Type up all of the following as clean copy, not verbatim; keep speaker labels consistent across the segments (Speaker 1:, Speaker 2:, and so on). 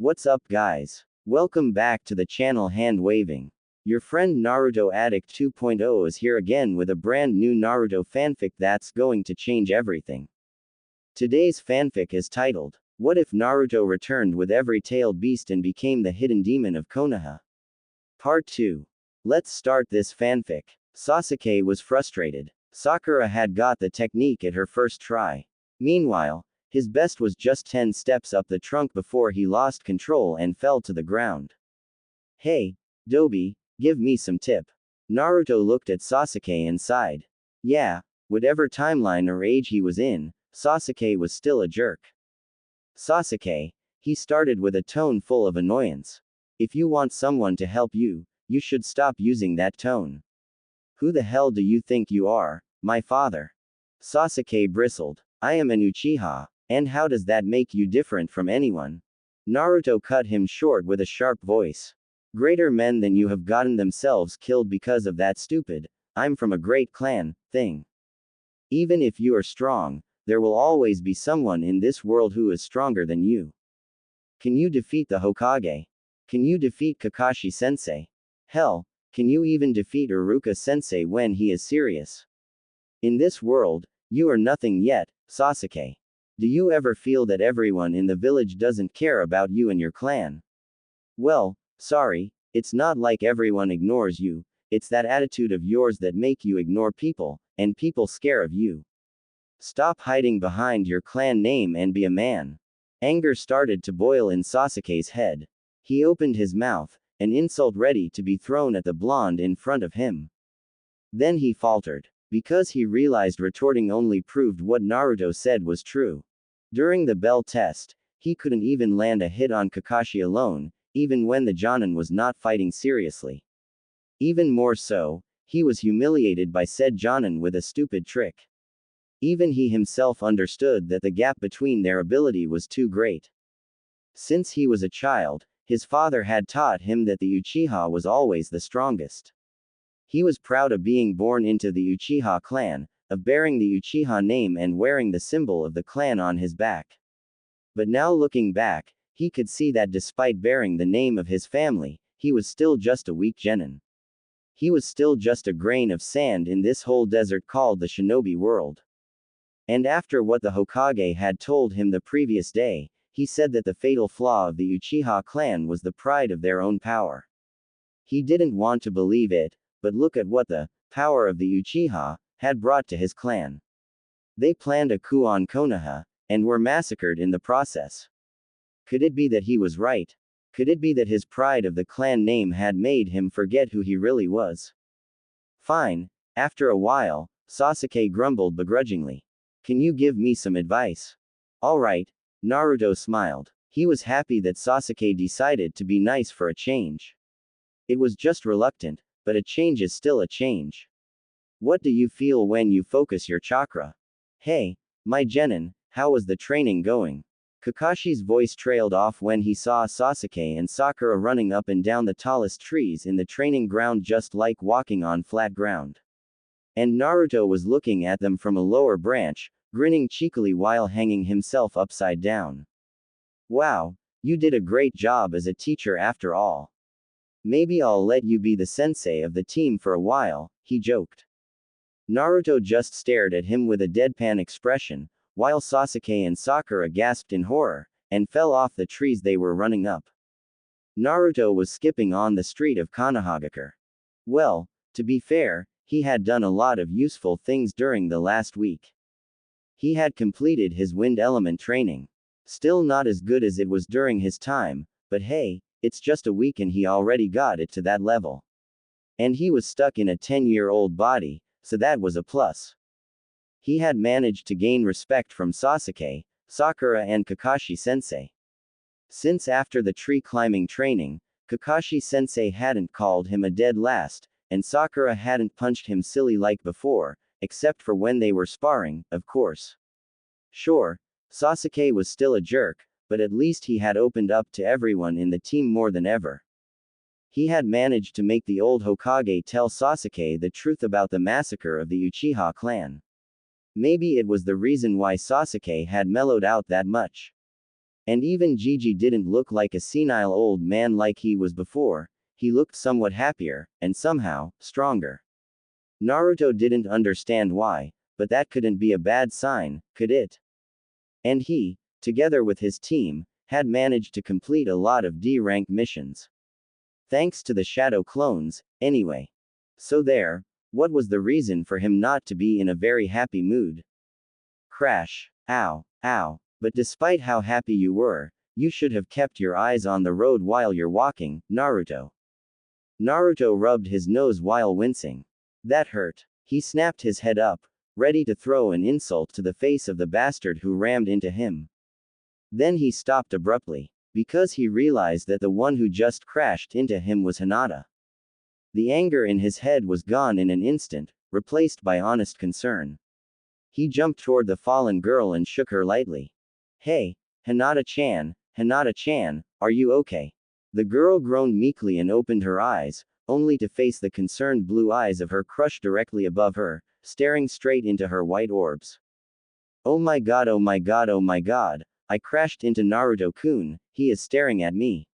Speaker 1: What's up guys? Welcome back to the channel Hand Waving. Your friend Naruto Addict 2.0 is here again with a brand new Naruto fanfic that's going to change everything. Today's fanfic is titled, What If Naruto Returned with Every Tailed Beast and Became the Hidden Demon of Konoha? Part 2. Let's start this fanfic. Sasuke was frustrated. Sakura had got the technique at her first try. Meanwhile, his best was just 10 steps up the trunk before he lost control and fell to the ground. Hey, Dobi, give me some tip. Naruto looked at Sasuke and sighed. Yeah, whatever timeline or age he was in, Sasuke was still a jerk. Sasuke, he started with a tone full of annoyance. If you want someone to help you, you should stop using that tone. Who the hell do you think you are, my father? Sasuke bristled. I am an Uchiha, and how does that make you different from anyone? Naruto cut him short with a sharp voice. Greater men than you have gotten themselves killed because of that stupid, I'm from a great clan, thing. Even if you are strong, there will always be someone in this world who is stronger than you. Can you defeat the Hokage? Can you defeat Kakashi-sensei? Hell, can you even defeat Iruka-sensei when he is serious? In this world, you are nothing yet, Sasuke. Do you ever feel that everyone in the village doesn't care about you and your clan? Well, sorry, it's not like everyone ignores you, it's that attitude of yours that make you ignore people, and people scare of you. Stop hiding behind your clan name and be a man. Anger started to boil in Sasuke's head. He opened his mouth, an insult ready to be thrown at the blonde in front of him. Then he faltered, because he realized retorting only proved what Naruto said was true. During the bell test, he couldn't even land a hit on Kakashi alone, even when the Jonin was not fighting seriously. Even more so, he was humiliated by said Jonin with a stupid trick. Even he himself understood that the gap between their ability was too great. Since he was a child, his father had taught him that the Uchiha was always the strongest. He was proud of being born into the Uchiha clan, of bearing the Uchiha name and wearing the symbol of the clan on his back. But now looking back, he could see that despite bearing the name of his family, he was still just a weak genin. He was still just a grain of sand in this whole desert called the shinobi world. And after what the Hokage had told him the previous day, he said that the fatal flaw of the Uchiha clan was the pride of their own power. He didn't want to believe it, but look at what the power of the Uchiha had brought to his clan. They planned a coup on Konoha, and were massacred in the process. Could it be that he was right? Could it be that his pride of the clan name had made him forget who he really was? Fine. After a while, Sasuke grumbled begrudgingly. Can you give me some advice? Alright. Naruto smiled. He was happy that Sasuke decided to be nice for a change. It was just reluctant, but a change is still a change. What do you feel when you focus your chakra? Hey, my genin, how was the training going? Kakashi's voice trailed off when he saw Sasuke and Sakura running up and down the tallest trees in the training ground just like walking on flat ground. And Naruto was looking at them from a lower branch, grinning cheekily while hanging himself upside down. Wow, you did a great job as a teacher after all. Maybe I'll let you be the sensei of the team for a while, he joked. Naruto just stared at him with a deadpan expression, while Sasuke and Sakura gasped in horror, and fell off the trees they were running up. Naruto was skipping on the street of Konohagakure. Well, to be fair, he had done a lot of useful things during the last week. He had completed his wind element training. Still not as good as it was during his time, but hey, it's just a week and he already got it to that level. And he was stuck in a 10-year-old body, so that was a plus. He had managed to gain respect from Sasuke, Sakura and Kakashi-sensei. Since after the tree climbing training, Kakashi-sensei hadn't called him a dead last, and Sakura hadn't punched him silly like before, except for when they were sparring, of course. Sure, Sasuke was still a jerk, but at least he had opened up to everyone in the team more than ever. He had managed to make the old Hokage tell Sasuke the truth about the massacre of the Uchiha clan. Maybe it was the reason why Sasuke had mellowed out that much. And even Gigi didn't look like a senile old man like he was before, he looked somewhat happier, and somehow, stronger. Naruto didn't understand why, but that couldn't be a bad sign, could it? And he, together with his team, had managed to complete a lot of D-rank missions. Thanks to the shadow clones, anyway. So there, what was the reason for him not to be in a very happy mood? Crash. Ow. Ow. But despite how happy you were, you should have kept your eyes on the road while you're walking, Naruto. Naruto rubbed his nose while wincing. That hurt. He snapped his head up, ready to throw an insult to the face of the bastard who rammed into him. Then he stopped abruptly, because he realized that the one who just crashed into him was Hinata. The anger in his head was gone in an instant, replaced by honest concern. He jumped toward the fallen girl and shook her lightly. Hey, Hinata-chan, are you okay? The girl groaned meekly and opened her eyes, only to face the concerned blue eyes of her crush directly above her, staring straight into her white orbs. Oh my god, oh my god, oh my god, I crashed into Naruto-kun, he is staring at me.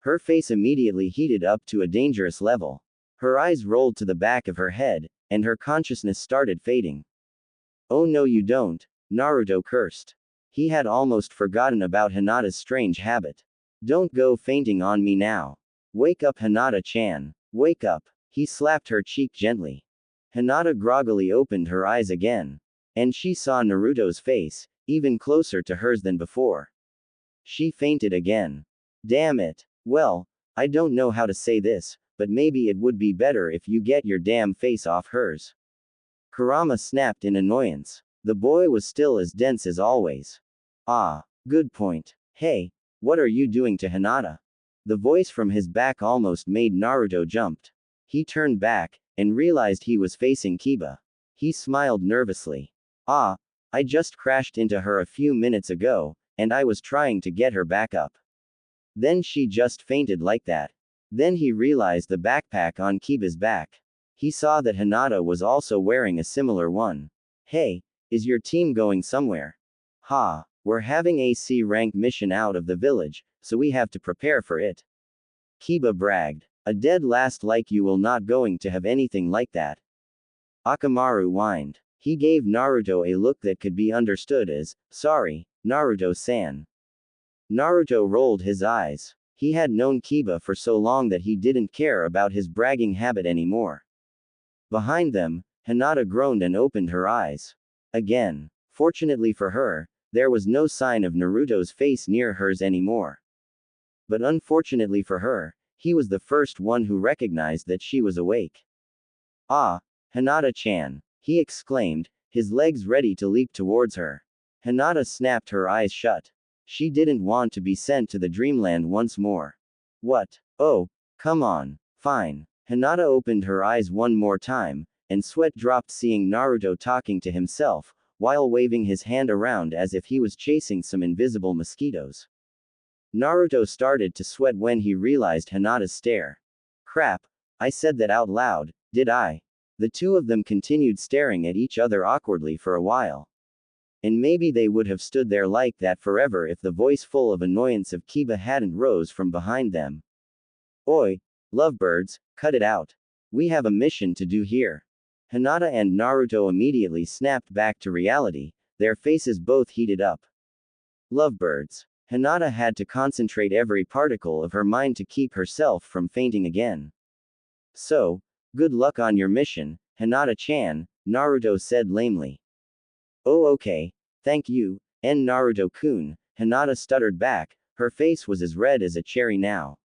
Speaker 1: Her face immediately heated up to a dangerous level. Her eyes rolled to the back of her head, and her consciousness started fading. Oh no you don't, Naruto cursed. He had almost forgotten about Hinata's strange habit. Don't go fainting on me now. Wake up Hinata-chan. Wake up. He slapped her cheek gently. Hinata groggily opened her eyes again. And she saw Naruto's face, even closer to hers than before. She fainted again. Damn it. Well, I don't know how to say this, but maybe it would be better if you get your damn face off hers. Kurama snapped in annoyance. The boy was still as dense as always. Ah, good point. Hey, what are you doing to Hinata? The voice from his back almost made Naruto jumped. He turned back, and realized he was facing Kiba. He smiled nervously. Ah, I just crashed into her a few minutes ago, and I was trying to get her back up. Then she just fainted like that. Then he realized the backpack on Kiba's back. He saw that Hinata was also wearing a similar one. Hey, is your team going somewhere? Ha, we're having a C-rank mission out of the village, so we have to prepare for it. Kiba bragged. A dead last like you will not going to have anything like that. Akamaru whined. He gave Naruto a look that could be understood as, sorry, Naruto-san. Naruto rolled his eyes. He had known Kiba for so long that he didn't care about his bragging habit anymore. Behind them, Hinata groaned and opened her eyes. Again. Fortunately for her, there was no sign of Naruto's face near hers anymore. But unfortunately for her, he was the first one who recognized that she was awake. Ah, Hinata-chan, he exclaimed, his legs ready to leap towards her. Hinata snapped her eyes shut. She didn't want to be sent to the dreamland once more. What? Oh, come on. Fine. Hinata opened her eyes one more time, and sweat dropped seeing Naruto talking to himself, while waving his hand around as if he was chasing some invisible mosquitoes. Naruto started to sweat when he realized Hinata's stare. Crap, I said that out loud, did I? The two of them continued staring at each other awkwardly for a while. And maybe they would have stood there like that forever if the voice full of annoyance of Kiba hadn't rose from behind them. Oi, lovebirds, cut it out. We have a mission to do here. Hinata and Naruto immediately snapped back to reality, their faces both heated up. Lovebirds. Hinata had to concentrate every particle of her mind to keep herself from fainting again. So, good luck on your mission, Hinata-chan, Naruto said lamely. Oh okay, thank you, and Naruto-kun, Hinata stuttered back, her face was as red as a cherry now.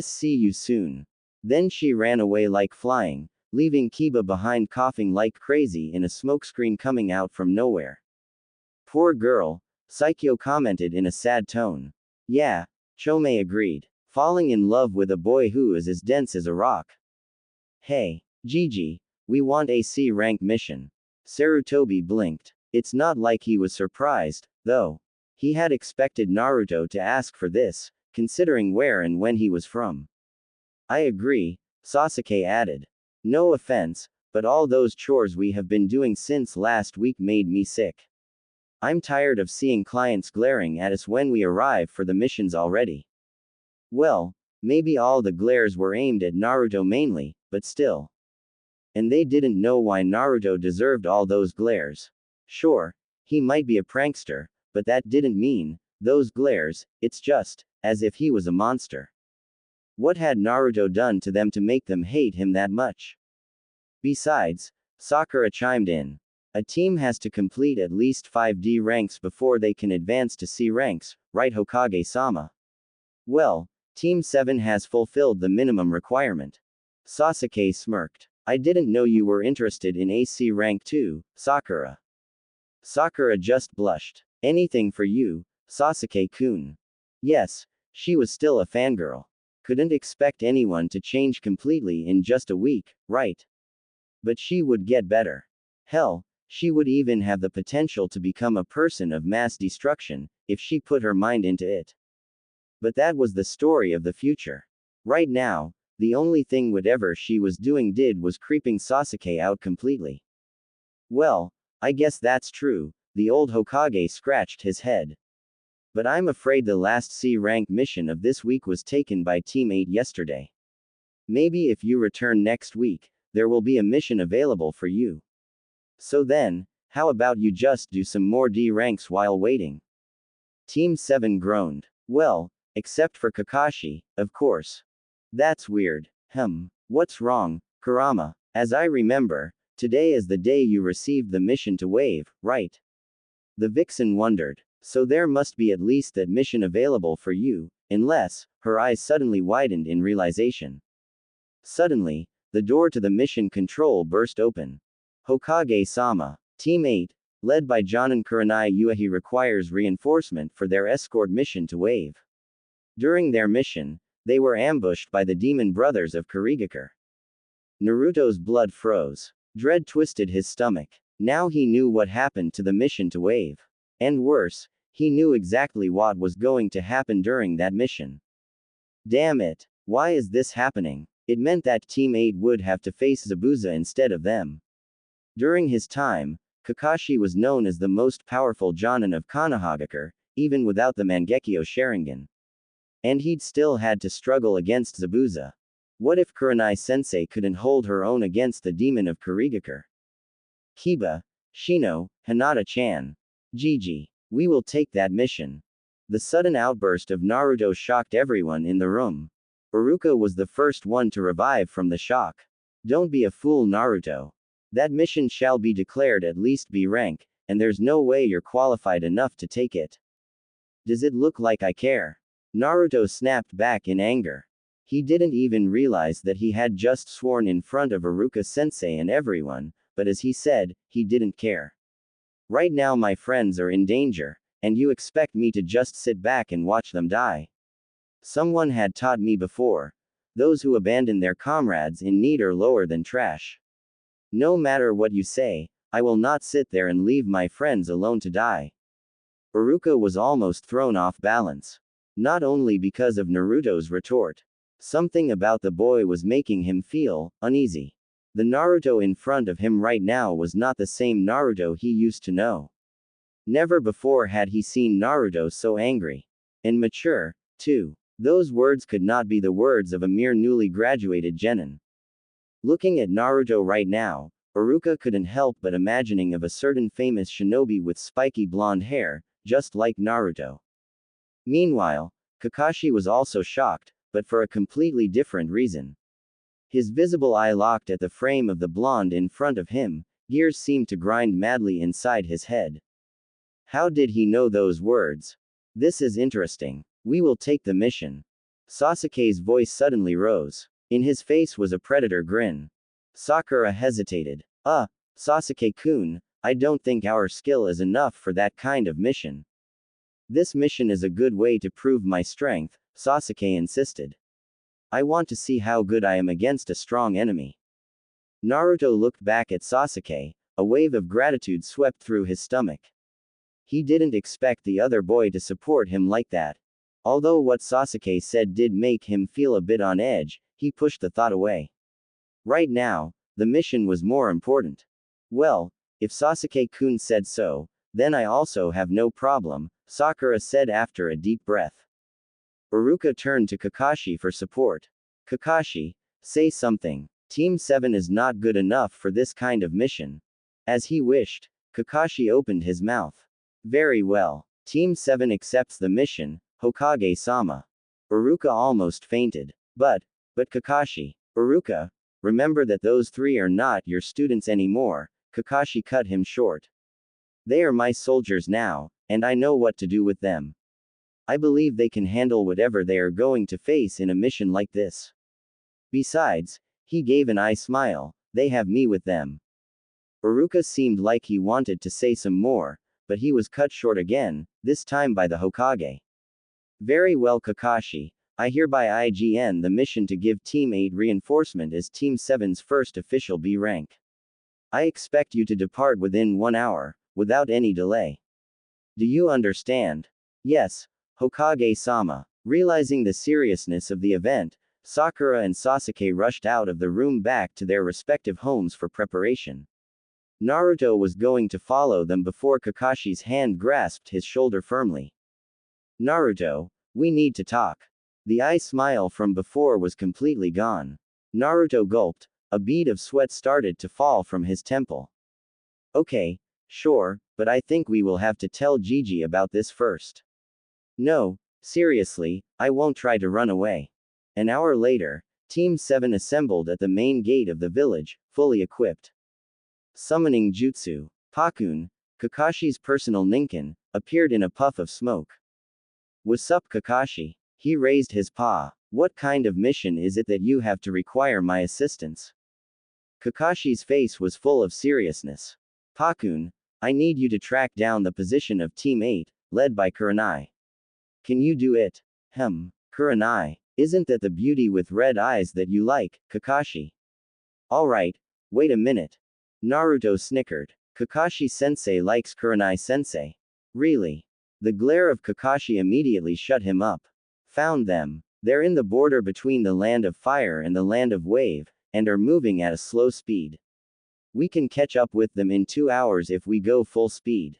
Speaker 1: See you soon. Then she ran away like flying, leaving Kiba behind coughing like crazy in a smokescreen coming out from nowhere. Poor girl, Saikyo commented in a sad tone. Yeah, Chome agreed. Falling in love with a boy who is as dense as a rock. Hey, Gigi, we want a C-rank mission. Sarutobi blinked. It's not like he was surprised, though. He had expected Naruto to ask for this, considering where and when he was from. I agree, Sasuke added. No offense, but all those chores we have been doing since last week made me sick. I'm tired of seeing clients glaring at us when we arrive for the missions already. Well, maybe all the glares were aimed at Naruto mainly, but still. And they didn't know why Naruto deserved all those glares. Sure, he might be a prankster, but that didn't mean those glares. It's just as if he was a monster. What had Naruto done to them to make them hate him that much? Besides, Sakura chimed in. A team has to complete at least 5D ranks before they can advance to C ranks, right Hokage-sama? Well, Team 7 has fulfilled the minimum requirement. Sasuke smirked. I didn't know you were interested in AC rank too, Sakura. Sakura just blushed. Anything for you, Sasuke-kun. Yes, she was still a fangirl. Couldn't expect anyone to change completely in just a week, right? But she would get better. Hell, she would even have the potential to become a person of mass destruction, if she put her mind into it. But that was the story of the future. Right now, the only thing whatever she was doing was creeping Sasuke out completely. Well, I guess that's true, the old Hokage scratched his head. But I'm afraid the last C-rank mission of this week was taken by Team 8 yesterday. Maybe if you return next week, there will be a mission available for you. So then, how about you just do some more D ranks while waiting? Team 7 groaned. Well, except for Kakashi, of course. That's weird. What's wrong, Kurama? As I remember, today is the day you received the mission to Wave, right? The vixen wondered. So there must be at least that mission available for you, unless, her eyes suddenly widened in realization. Suddenly, the door to the mission control burst open. Hokage-sama. Team 8, led by Jonin Kurenai Uehi requires reinforcement for their escort mission to Wave. During their mission, they were ambushed by the demon brothers of Kurigakure. Naruto's blood froze. Dread twisted his stomach. Now he knew what happened to the mission to Wave. And worse, he knew exactly what was going to happen during that mission. Damn it. Why is this happening? It meant that Team 8 would have to face Zabuza instead of them. During his time, Kakashi was known as the most powerful Jonin of Konohagakure, even without the Mangekyo Sharingan. And he'd still had to struggle against Zabuza. What if Kurenai-sensei couldn't hold her own against the demon of Kurigakure? Kiba, Shino, Hinata-chan. Gigi. We will take that mission. The sudden outburst of Naruto shocked everyone in the room. Iruka was the first one to revive from the shock. Don't be a fool, Naruto. That mission shall be declared at least B rank, and there's no way you're qualified enough to take it. Does it look like I care? Naruto snapped back in anger. He didn't even realize that he had just sworn in front of Iruka-sensei and everyone, but as he said, he didn't care. Right now my friends are in danger, and you expect me to just sit back and watch them die? Someone had taught me before. Those who abandon their comrades in need are lower than trash. No matter what you say, I will not sit there and leave my friends alone to die. Iruka was almost thrown off balance. Not only because of Naruto's retort. Something about the boy was making him feel uneasy. The Naruto in front of him right now was not the same Naruto he used to know. Never before had he seen Naruto so angry. And mature, too. Those words could not be the words of a mere newly graduated genin. Looking at Naruto right now, Iruka couldn't help but imagining of a certain famous shinobi with spiky blonde hair, just like Naruto. Meanwhile, Kakashi was also shocked, but for a completely different reason. His visible eye locked at the frame of the blonde in front of him, gears seemed to grind madly inside his head. How did he know those words? This is interesting. We will take the mission. Sasuke's voice suddenly rose. In his face was a predator grin. Sakura hesitated. Sasuke-kun, I don't think our skill is enough for that kind of mission. This mission is a good way to prove my strength, Sasuke insisted. I want to see how good I am against a strong enemy. Naruto looked back at Sasuke, a wave of gratitude swept through his stomach. He didn't expect the other boy to support him like that. Although what Sasuke said did make him feel a bit on edge, he pushed the thought away. Right now, the mission was more important. Well, if Sasuke-kun said so, Then I also have no problem, Sakura said after a deep breath. Iruka turned to Kakashi for support. Kakashi, say something. Team 7 is not good enough for this kind of mission. As he wished, Kakashi opened his mouth. Very well. Team 7 accepts the mission, Hokage-sama. Iruka almost fainted. But Kakashi. Iruka, remember that those three are not your students anymore, Kakashi cut him short. They are my soldiers now, and I know what to do with them. I believe they can handle whatever they are going to face in a mission like this. Besides, he gave an eye smile, they have me with them. Iruka seemed like he wanted to say some more, but he was cut short again, this time by the Hokage. Very well, Kakashi, I hereby IGN the mission to give Team 8 reinforcement as Team 7's first official B rank. I expect you to depart within 1 hour, without any delay. Do you understand? Yes, Hokage-sama. Realizing the seriousness of the event, Sakura and Sasuke rushed out of the room back to their respective homes for preparation. Naruto was going to follow them before Kakashi's hand grasped his shoulder firmly. Naruto, we need to talk. The eye smile from before was completely gone. Naruto gulped, a bead of sweat started to fall from his temple. Okay, sure, but I think we will have to tell Gigi about this first. No, seriously, I won't try to run away. An hour later, Team 7 assembled at the main gate of the village, fully equipped. Summoning Jutsu, Pakun, Kakashi's personal ninkin, appeared in a puff of smoke. What's up, Kakashi? He raised his paw. What kind of mission is it that you have to require my assistance? Kakashi's face was full of seriousness. Pakun, I need you to track down the position of Team 8, led by Kurenai. Can you do it? Kurenai, isn't that the beauty with red eyes that you like, Kakashi? Alright, wait a minute. Naruto snickered. Kakashi-sensei likes Kurenai-sensei. Really? The glare of Kakashi immediately shut him up. Found them. They're in the border between the land of fire and the land of wave, and are moving at a slow speed. We can catch up with them in 2 hours if we go full speed.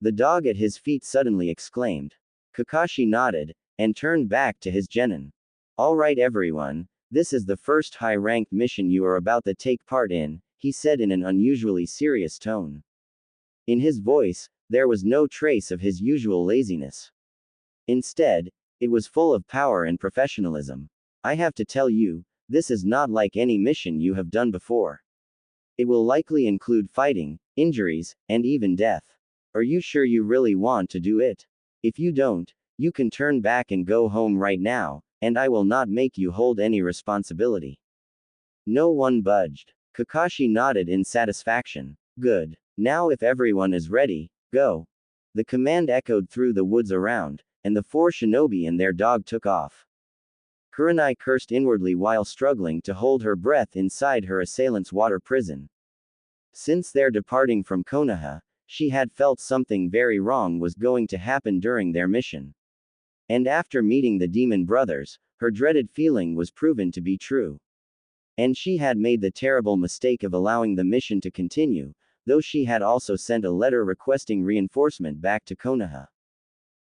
Speaker 1: The dog at his feet suddenly exclaimed. Kakashi nodded, and turned back to his genin. Alright everyone, this is the first high-ranked mission you are about to take part in, he said in an unusually serious tone. In his voice, there was no trace of his usual laziness. Instead, it was full of power and professionalism. I have to tell you, this is not like any mission you have done before. It will likely include fighting, injuries, and even death. Are you sure you really want to do it? If you don't, you can turn back and go home right now, and I will not make you hold any responsibility. No one budged. Kakashi nodded in satisfaction. Good. Now if everyone is ready, go. The command echoed through the woods around, and the 4 shinobi and their dog took off. Kurenai cursed inwardly while struggling to hold her breath inside her assailant's water prison. Since their departing from Konoha, she had felt something very wrong was going to happen during their mission. And after meeting the demon brothers, her dreaded feeling was proven to be true. And she had made the terrible mistake of allowing the mission to continue, though she had also sent a letter requesting reinforcement back to Konoha.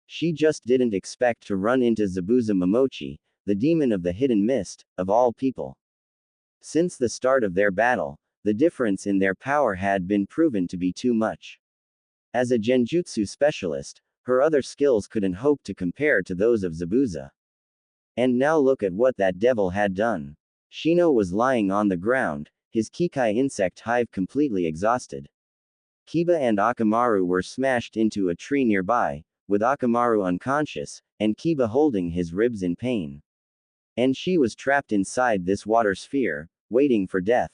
Speaker 1: She just didn't expect to run into Zabuza Momochi, the demon of the hidden mist, of all people. Since the start of their battle, the difference in their power had been proven to be too much. As a genjutsu specialist, her other skills couldn't hope to compare to those of Zabuza. And now look at what that devil had done. Shino was lying on the ground, his Kikai insect hive completely exhausted. Kiba and Akamaru were smashed into a tree nearby, with Akamaru unconscious, and Kiba holding his ribs in pain. And she was trapped inside this water sphere, waiting for death.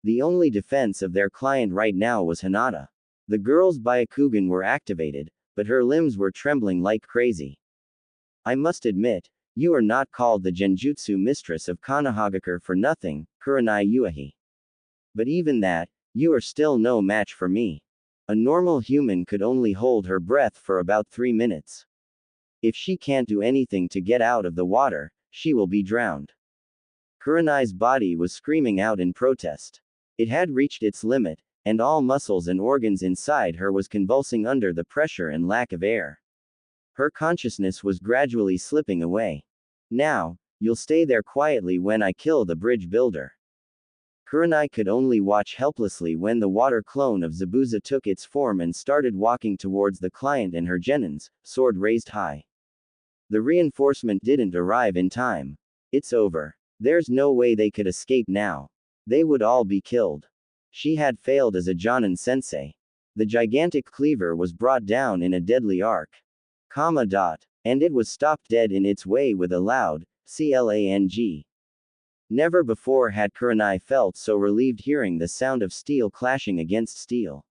Speaker 1: The only defense of their client right now was Hinata. The girl's Byakugan were activated, but her limbs were trembling like crazy. I must admit, you are not called the Genjutsu Mistress of Konohagakure for nothing, Kurenai Uehi. But even that, you are still no match for me. A normal human could only hold her breath for about 3 minutes. If she can't do anything to get out of the water, she will be drowned. Kurenai's body was screaming out in protest. It had reached its limit, and all muscles and organs inside her was convulsing under the pressure and lack of air. Her consciousness was gradually slipping away. Now, you'll stay there quietly when I kill the bridge builder. Kurenai could only watch helplessly when the water clone of Zabuza took its form and started walking towards the client and her genins, sword raised high. The reinforcement didn't arrive in time. It's over. There's no way they could escape now. They would all be killed. She had failed as a Jonin sensei. The gigantic cleaver was brought down in a deadly arc. And it was stopped dead in its way with a loud, clang. Never before had Kurenai felt so relieved hearing the sound of steel clashing against steel.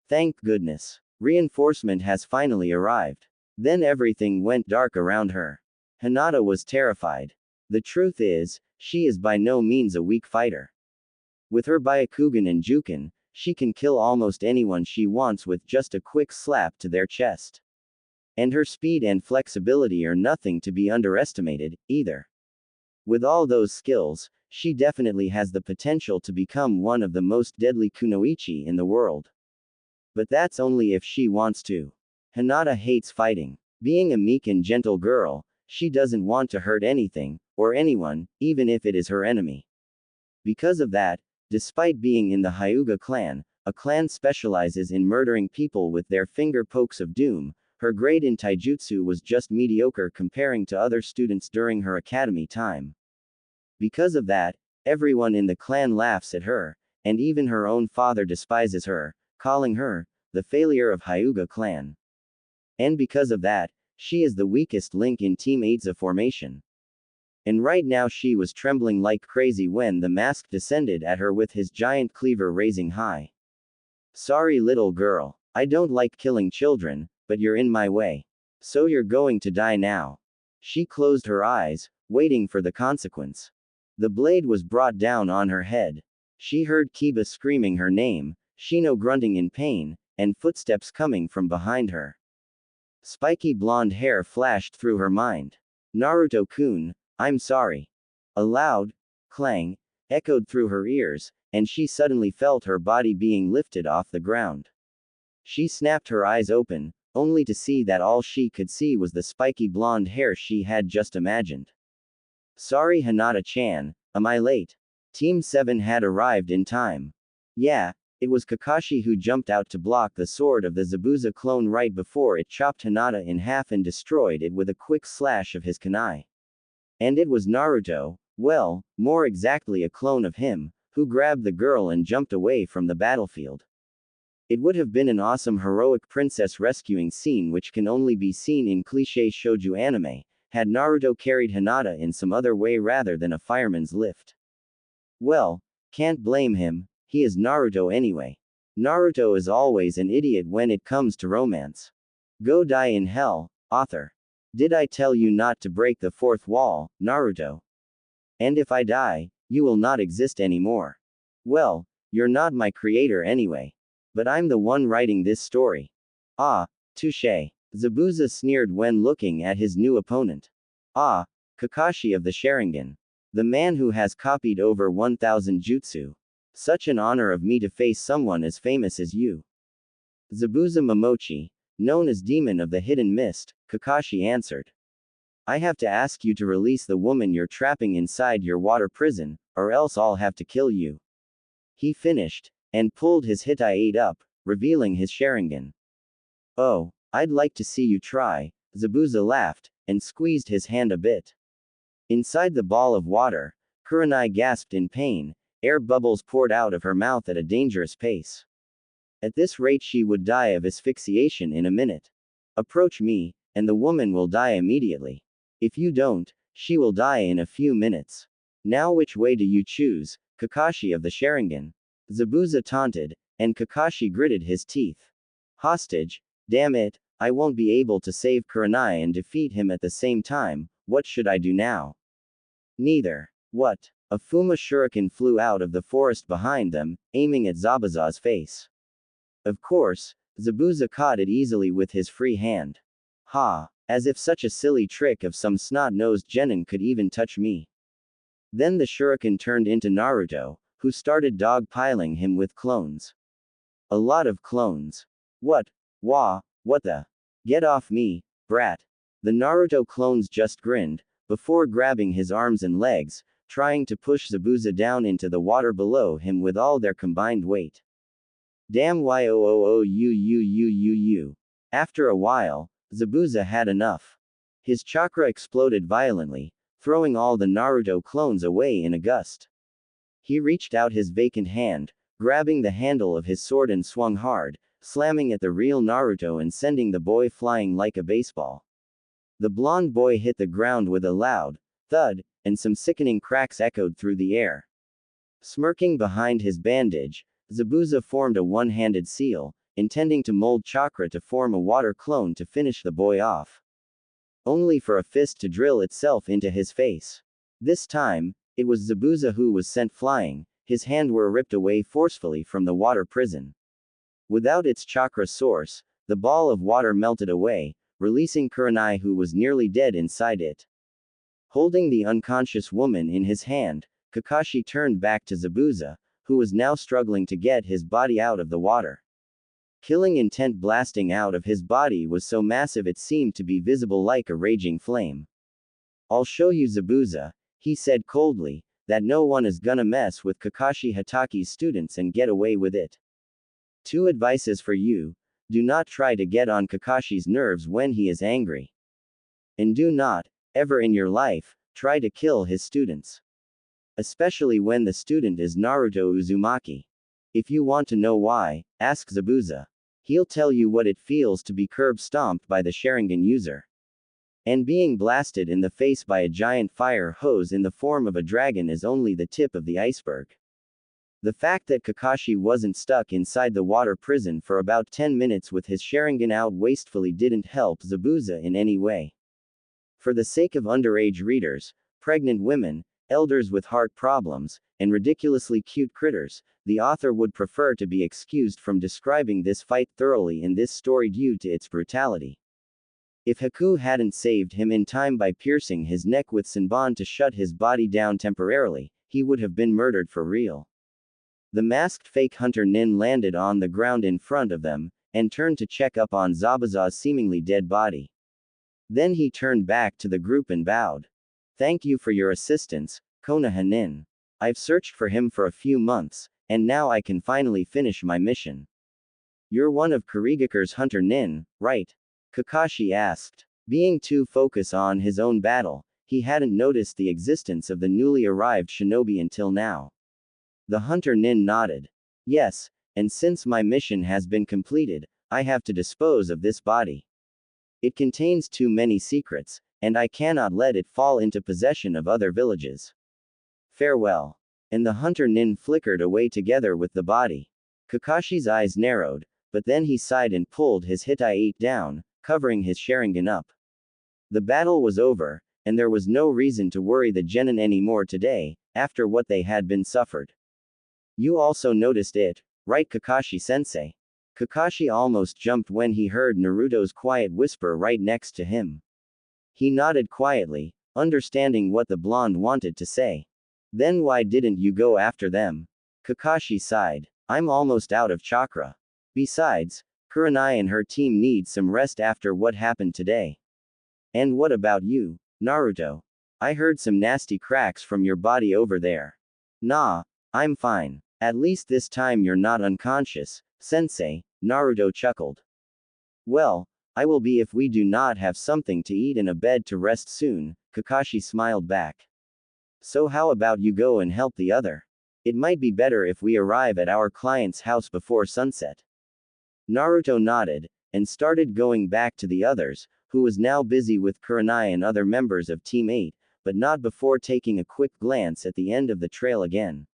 Speaker 1: Thank goodness. Reinforcement has finally arrived. Then everything went dark around her. Hinata was terrified. The truth is, she is by no means a weak fighter. With her Byakugan and Juken, she can kill almost anyone she wants with just a quick slap to their chest. And her speed and flexibility are nothing to be underestimated, either. With all those skills, she definitely has the potential to become one of the most deadly kunoichi in the world. But that's only if she wants to. Hinata hates fighting. Being a meek and gentle girl, she doesn't want to hurt anything, or anyone, even if it is her enemy. Because of that, despite being in the Hyuga clan, a clan specializes in murdering people with their finger pokes of doom, her grade in taijutsu was just mediocre comparing to other students during her academy time. Because of that, everyone in the clan laughs at her, and even her own father despises her, calling her the failure of Hyuga clan. And because of that, she is the weakest link in Team 8's formation. And right now she was trembling like crazy when the mask descended at her with his giant cleaver raising high. Sorry little girl, I don't like killing children, but you're in my way. So you're going to die now. She closed her eyes, waiting for the consequence. The blade was brought down on her head. She heard Kiba screaming her name, Shino grunting in pain, and footsteps coming from behind her. Spiky blonde hair flashed through her mind. Naruto-kun, I'm sorry. A loud clang echoed through her ears, and she suddenly felt her body being lifted off the ground. She snapped her eyes open, only to see that all she could see was the spiky blonde hair she had just imagined. Sorry Hinata-chan, am I late? Team 7 had arrived in time. Yeah, it was Kakashi who jumped out to block the sword of the Zabuza clone right before it chopped Hinata in half and destroyed it with a quick slash of his kunai. And it was Naruto, well, more exactly a clone of him, who grabbed the girl and jumped away from the battlefield. It would have been an awesome heroic princess rescuing scene which can only be seen in cliché shoujo anime, had Naruto carried Hinata in some other way rather than a fireman's lift. Well, can't blame him, he is Naruto anyway. Naruto is always an idiot when it comes to romance. Go die in hell, author. Did I tell you not to break the fourth wall, Naruto? And if I die, you will not exist anymore. Well, you're not my creator anyway. But I'm the one writing this story. Ah, touché. Zabuza sneered when looking at his new opponent. Ah, Kakashi of the Sharingan. The man who has copied over 1,000 jutsu. Such an honor of me to face someone as famous as you. Zabuza Momochi, known as Demon of the Hidden Mist, Kakashi answered. I have to ask you to release the woman you're trapping inside your water prison, or else I'll have to kill you. He finished, and pulled his Hitai-8 up, revealing his Sharingan. Oh, I'd like to see you try, Zabuza laughed, and squeezed his hand a bit. Inside the ball of water, Kurenai gasped in pain, air bubbles poured out of her mouth at a dangerous pace. At this rate she would die of asphyxiation in a minute. Approach me, and the woman will die immediately. If you don't, she will die in a few minutes. Now which way do you choose, Kakashi of the Sharingan? Zabuza taunted, and Kakashi gritted his teeth. Hostage, damn it, I won't be able to save Kurenai and defeat him at the same time, what should I do now? Neither. What? A Fuma shuriken flew out of the forest behind them, aiming at Zabuza's face. Of course, Zabuza caught it easily with his free hand. Ha! As if such a silly trick of some snot-nosed genin could even touch me. Then the shuriken turned into Naruto, who started dogpiling him with clones. A lot of clones. What? What the? Get off me, brat. The Naruto clones just grinned, before grabbing his arms and legs, trying to push Zabuza down into the water below him with all their combined weight. Damn you. After a while, Zabuza had enough. His chakra exploded violently, throwing all the Naruto clones away in a gust. He reached out his vacant hand, grabbing the handle of his sword and swung hard, slamming at the real Naruto and sending the boy flying like a baseball. The blonde boy hit the ground with a loud thud, and some sickening cracks echoed through the air. Smirking behind his bandage, Zabuza formed a one-handed seal, intending to mold chakra to form a water clone to finish the boy off. Only for a fist to drill itself into his face. This time, it was Zabuza who was sent flying, his hand were ripped away forcefully from the water prison. Without its chakra source, the ball of water melted away, releasing Kurenai who was nearly dead inside it. Holding the unconscious woman in his hand, Kakashi turned back to Zabuza, who was now struggling to get his body out of the water. Killing intent blasting out of his body was so massive it seemed to be visible like a raging flame. I'll show you Zabuza, he said coldly, that no one is gonna mess with Kakashi Hataki's students and get away with it. 2 advices for you: do not try to get on Kakashi's nerves when he is angry. And do not, ever in your life, try to kill his students. Especially when the student is Naruto Uzumaki. If you want to know why, ask Zabuza. He'll tell you what it feels to be curb stomped by the Sharingan user. And being blasted in the face by a giant fire hose in the form of a dragon is only the tip of the iceberg. The fact that Kakashi wasn't stuck inside the water prison for about 10 minutes with his Sharingan out wastefully didn't help Zabuza in any way. For the sake of underage readers, pregnant women, elders with heart problems, and ridiculously cute critters, the author would prefer to be excused from describing this fight thoroughly in this story due to its brutality. If Haku hadn't saved him in time by piercing his neck with Senbon to shut his body down temporarily, he would have been murdered for real. The masked fake hunter Nin landed on the ground in front of them, and turned to check up on Zabuza's seemingly dead body. Then he turned back to the group and bowed. Thank you for your assistance, Konoha Nin. I've searched for him for a few months, and now I can finally finish my mission. You're one of Kurigakure's hunter Nin, right? Kakashi asked. Being too focused on his own battle, he hadn't noticed the existence of the newly arrived shinobi until now. The hunter Nin nodded. Yes, and since my mission has been completed, I have to dispose of this body. It contains too many secrets, and I cannot let it fall into possession of other villages. Farewell. And the hunter Nin flickered away together with the body. Kakashi's eyes narrowed, but then he sighed and pulled his Hitai down, covering his Sharingan up. The battle was over, and there was no reason to worry the genin anymore today, after what they had been suffered. You also noticed it, right Kakashi-sensei? Kakashi almost jumped when he heard Naruto's quiet whisper right next to him. He nodded quietly, understanding what the blonde wanted to say. Then why didn't you go after them? Kakashi sighed. I'm almost out of chakra. Besides, Kurenai and her team need some rest after what happened today. And what about you, Naruto? I heard some nasty cracks from your body over there. Nah, I'm fine. At least this time you're not unconscious, sensei, Naruto chuckled. Well, I will be if we do not have something to eat and a bed to rest soon, Kakashi smiled back. So how about you go and help the other? It might be better if we arrive at our client's house before sunset. Naruto nodded, and started going back to the others, who was now busy with Kurenai and other members of Team 8, but not before taking a quick glance at the end of the trail again.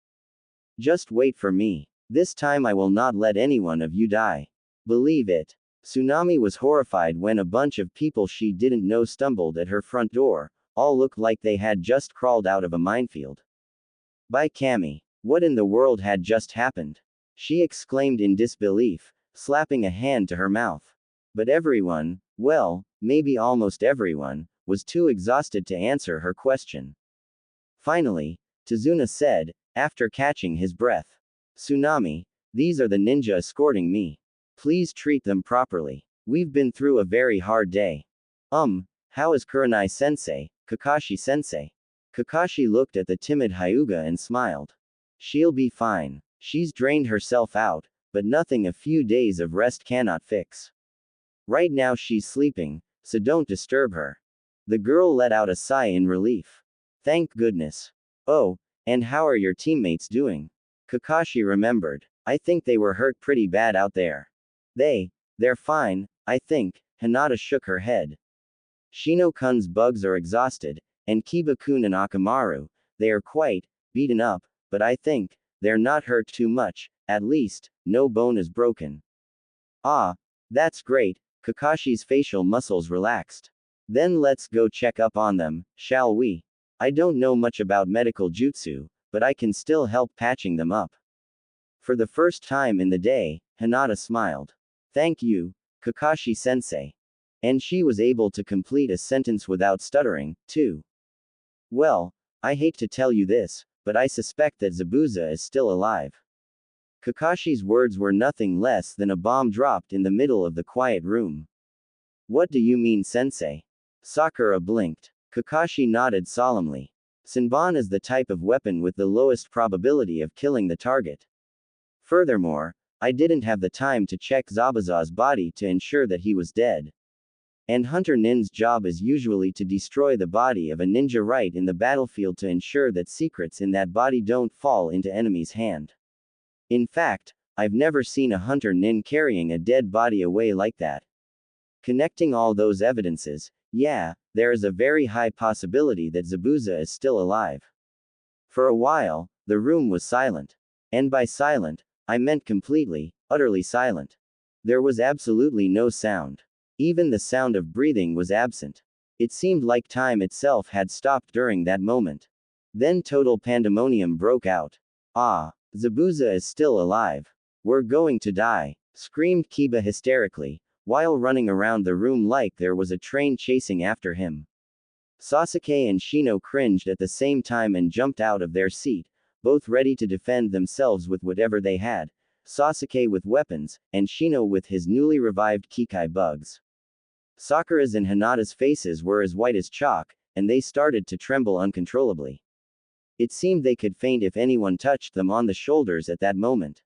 Speaker 1: Just wait for me. This time I will not let anyone of you die. Believe it. Tsunami was horrified when a bunch of people she didn't know stumbled at her front door, all looked like they had just crawled out of a minefield. By Kami. What in the world had just happened? She exclaimed in disbelief, slapping a hand to her mouth. But everyone, well, maybe almost everyone, was too exhausted to answer her question. Finally, Tazuna said, after catching his breath. Tsunami, These are the ninja escorting me. Please treat them properly. We've been through a very hard day. How is Kurenai-sensei, Kakashi-sensei? Kakashi looked at the timid Hyuga and smiled. She'll be fine. She's drained herself out, but nothing a few days of rest cannot fix. Right now she's sleeping, so don't disturb her. The girl let out a sigh in relief. Thank goodness. Oh, and how are your teammates doing? Kakashi remembered. I think they were hurt pretty bad out there. They're fine, I think. Hinata shook her head. Shino-kun's bugs are exhausted, and Kiba-kun and Akamaru, they are quite beaten up, but I think they're not hurt too much, at least, no bone is broken. Ah, that's great, Kakashi's facial muscles relaxed. Then let's go check up on them, shall we? I don't know much about medical jutsu, but I can still help patching them up. For the first time in the day, Hinata smiled. Thank you, Kakashi-sensei. And she was able to complete a sentence without stuttering, too. Well, I hate to tell you this, but I suspect that Zabuza is still alive. Kakashi's words were nothing less than a bomb dropped in the middle of the quiet room. What do you mean, sensei? Sakura blinked. Kakashi nodded solemnly. Senbon is the type of weapon with the lowest probability of killing the target. Furthermore, I didn't have the time to check Zabuza's body to ensure that he was dead. And Hunter Nin's job is usually to destroy the body of a ninja right in the battlefield to ensure that secrets in that body don't fall into enemy's hand. In fact, I've never seen a Hunter Nin carrying a dead body away like that. Connecting all those evidences, yeah, there is a very high possibility that Zabuza is still alive. For a while, the room was silent. And by silent, I meant completely, utterly silent. There was absolutely no sound. Even the sound of breathing was absent. It seemed like time itself had stopped during that moment. Then total pandemonium broke out. Ah, Zabuza is still alive. We're going to die, screamed Kiba hysterically, while running around the room like there was a train chasing after him. Sasuke and Shino cringed at the same time and jumped out of their seat, both ready to defend themselves with whatever they had, Sasuke with weapons, and Shino with his newly revived Kikai bugs. Sakura's and Hinata's faces were as white as chalk, and they started to tremble uncontrollably. It seemed they could faint if anyone touched them on the shoulders at that moment.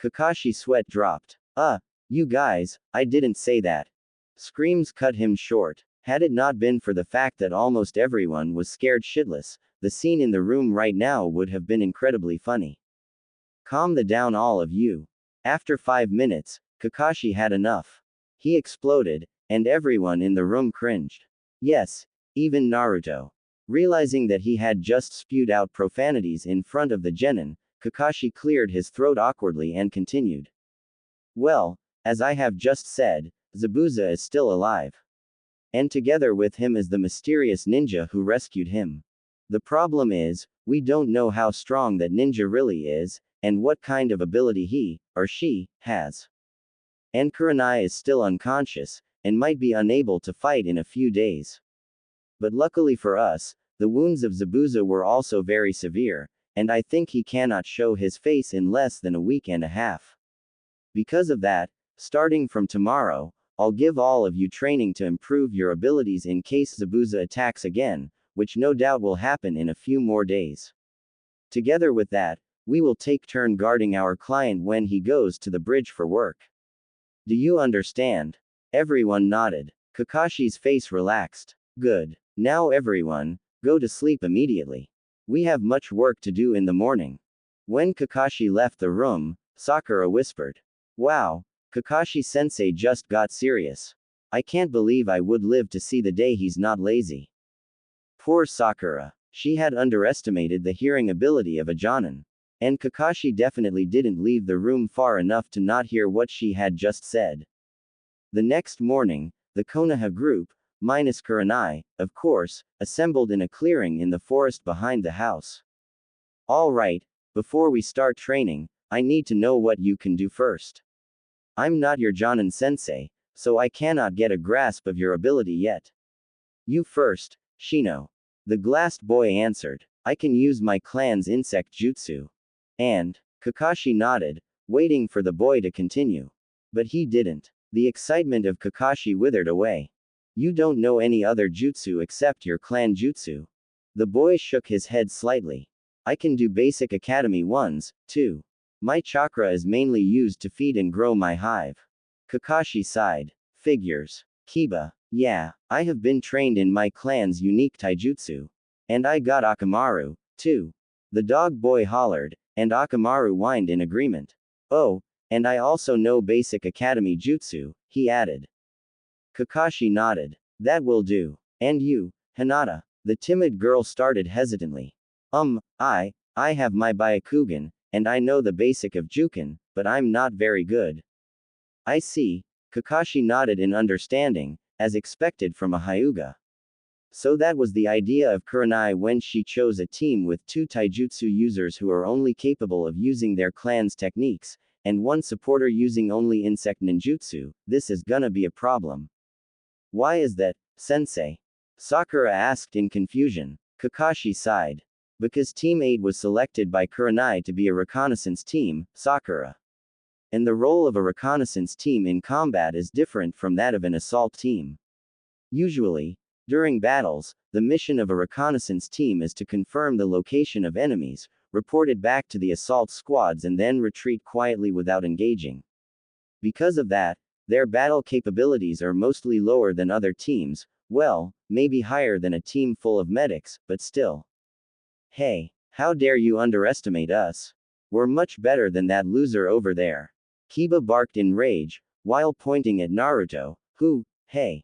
Speaker 1: Kakashi's sweat dropped. You guys, I didn't say that. Screams cut him short. Had it not been for the fact that almost everyone was scared shitless, the scene in the room right now would have been incredibly funny. Calm down all of you. After 5 minutes, Kakashi had enough. He exploded, and everyone in the room cringed. Yes, even Naruto. Realizing that he had just spewed out profanities in front of the genin, Kakashi cleared his throat awkwardly and continued. Well, as I have just said, Zabuza is still alive. And together with him is the mysterious ninja who rescued him. The problem is, we don't know how strong that ninja really is, and what kind of ability he, or she, has. And Kurenai is still unconscious, and might be unable to fight in a few days. But luckily for us, the wounds of Zabuza were also very severe, and I think he cannot show his face in less than a week and a half. Because of that, starting from tomorrow, I'll give all of you training to improve your abilities in case Zabuza attacks again, which no doubt will happen in a few more days. Together with that, we will take turn guarding our client when he goes to the bridge for work. Do you understand? Everyone nodded. Kakashi's face relaxed. Good. Now everyone, go to sleep immediately. We have much work to do in the morning. When Kakashi left the room, Sakura whispered. Wow, Kakashi-sensei just got serious. I can't believe I would live to see the day he's not lazy. Poor Sakura. She had underestimated the hearing ability of a Jonin. And Kakashi definitely didn't leave the room far enough to not hear what she had just said. The next morning, the Konoha group, minus Kurenai, of course, assembled in a clearing in the forest behind the house. All right, before we start training, I need to know what you can do first. I'm not your Jonin sensei, so I cannot get a grasp of your ability yet. You first, Shino. The glassed boy answered. I can use my clan's insect jutsu. And, Kakashi nodded, waiting for the boy to continue. But he didn't. The excitement of Kakashi withered away. You don't know any other jutsu except your clan jutsu. The boy shook his head slightly. I can do basic academy ones, too. My chakra is mainly used to feed and grow my hive. Kakashi sighed. Figures. Kiba. Yeah, I have been trained in my clan's unique taijutsu. And I got Akamaru, too. The dog boy hollered, and Akamaru whined in agreement. Oh, and I also know basic academy jutsu, he added. Kakashi nodded. That will do. And you, Hinata? The timid girl started hesitantly. I have my Byakugan, and I know the basic of Juken, but I'm not very good. I see. Kakashi nodded in understanding, as expected from a Hyuga. So that was the idea of Kurenai when she chose a team with 2 taijutsu users who are only capable of using their clan's techniques, and 1 supporter using only insect ninjutsu. This is gonna be a problem. Why is that, sensei? Sakura asked in confusion. Kakashi sighed. Because Team 8 was selected by Kurenai to be a reconnaissance team, Sakura. And the role of a reconnaissance team in combat is different from that of an assault team. Usually, during battles, the mission of a reconnaissance team is to confirm the location of enemies, report it back to the assault squads and then retreat quietly without engaging. Because of that, their battle capabilities are mostly lower than other teams, well, maybe higher than a team full of medics, but still. Hey, how dare you underestimate us? We're much better than that loser over there. Kiba barked in rage, while pointing at Naruto, who, hey.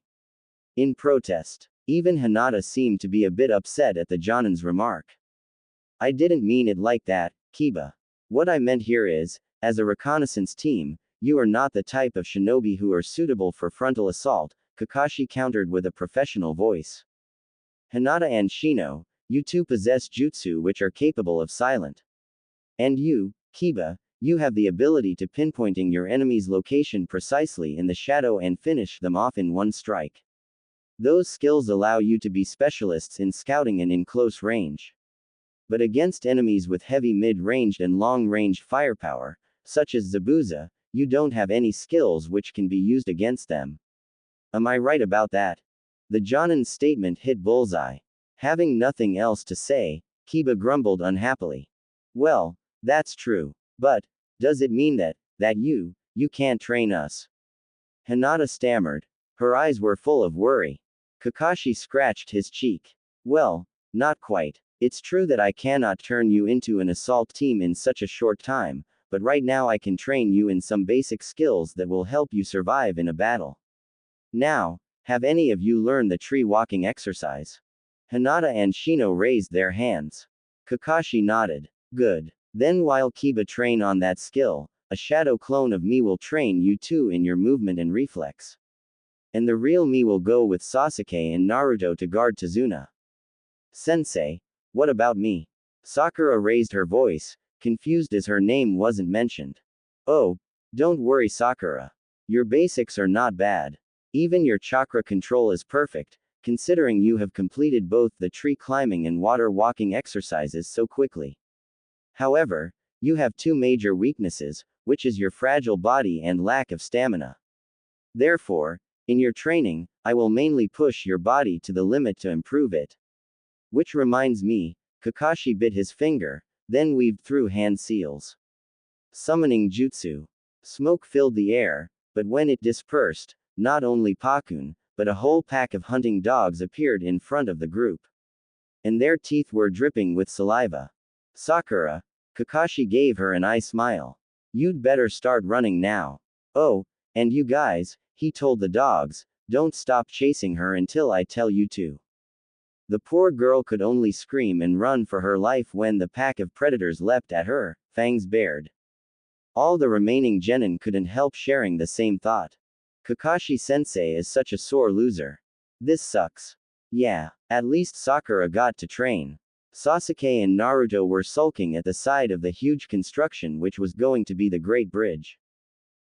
Speaker 1: In protest. Even Hinata seemed to be a bit upset at the Jonin's remark. I didn't mean it like that, Kiba. What I meant here is, as a reconnaissance team, you are not the type of shinobi who are suitable for frontal assault, Kakashi countered with a professional voice. Hinata and Shino, you two possess jutsu which are capable of silent. And you, Kiba, you have the ability to pinpointing your enemy's location precisely in the shadow and finish them off in one strike. Those skills allow you to be specialists in scouting and in close range. But against enemies with heavy mid-ranged and long-range firepower, such as Zabuza, you don't have any skills which can be used against them. Am I right about that? The Jonin's statement hit bullseye. Having nothing else to say, Kiba grumbled unhappily. Well, that's true. But, does it mean that you can't train us? Hinata stammered. Her eyes were full of worry. Kakashi scratched his cheek. Well, not quite. It's true that I cannot turn you into an assault team in such a short time, but right now I can train you in some basic skills that will help you survive in a battle. Now, have any of you learned the tree walking exercise? Hinata and Shino raised their hands. Kakashi nodded. Good. Then while Kiba train on that skill, a shadow clone of me will train you too in your movement and reflex. And the real me will go with Sasuke and Naruto to guard Tazuna. Sensei, what about me? Sakura raised her voice, confused as her name wasn't mentioned. Oh, don't worry Sakura. Your basics are not bad. Even your chakra control is perfect, considering you have completed both the tree climbing and water walking exercises so quickly. However, you have 2 major weaknesses, which is your fragile body and lack of stamina. Therefore, in your training, I will mainly push your body to the limit to improve it. Which reminds me, Kakashi bit his finger, then weaved through hand seals. Summoning jutsu. Smoke filled the air, but when it dispersed, not only Pakun, but a whole pack of hunting dogs appeared in front of the group. And their teeth were dripping with saliva. Sakura, Kakashi gave her an eye smile. You'd better start running now. Oh, and you guys, he told the dogs, don't stop chasing her until I tell you to. The poor girl could only scream and run for her life when the pack of predators leapt at her, fangs bared. All the remaining genin couldn't help sharing the same thought. Kakashi-sensei is such a sore loser. This sucks. Yeah, at least Sakura got to train. Sasuke and Naruto were sulking at the side of the huge construction which was going to be the Great Bridge.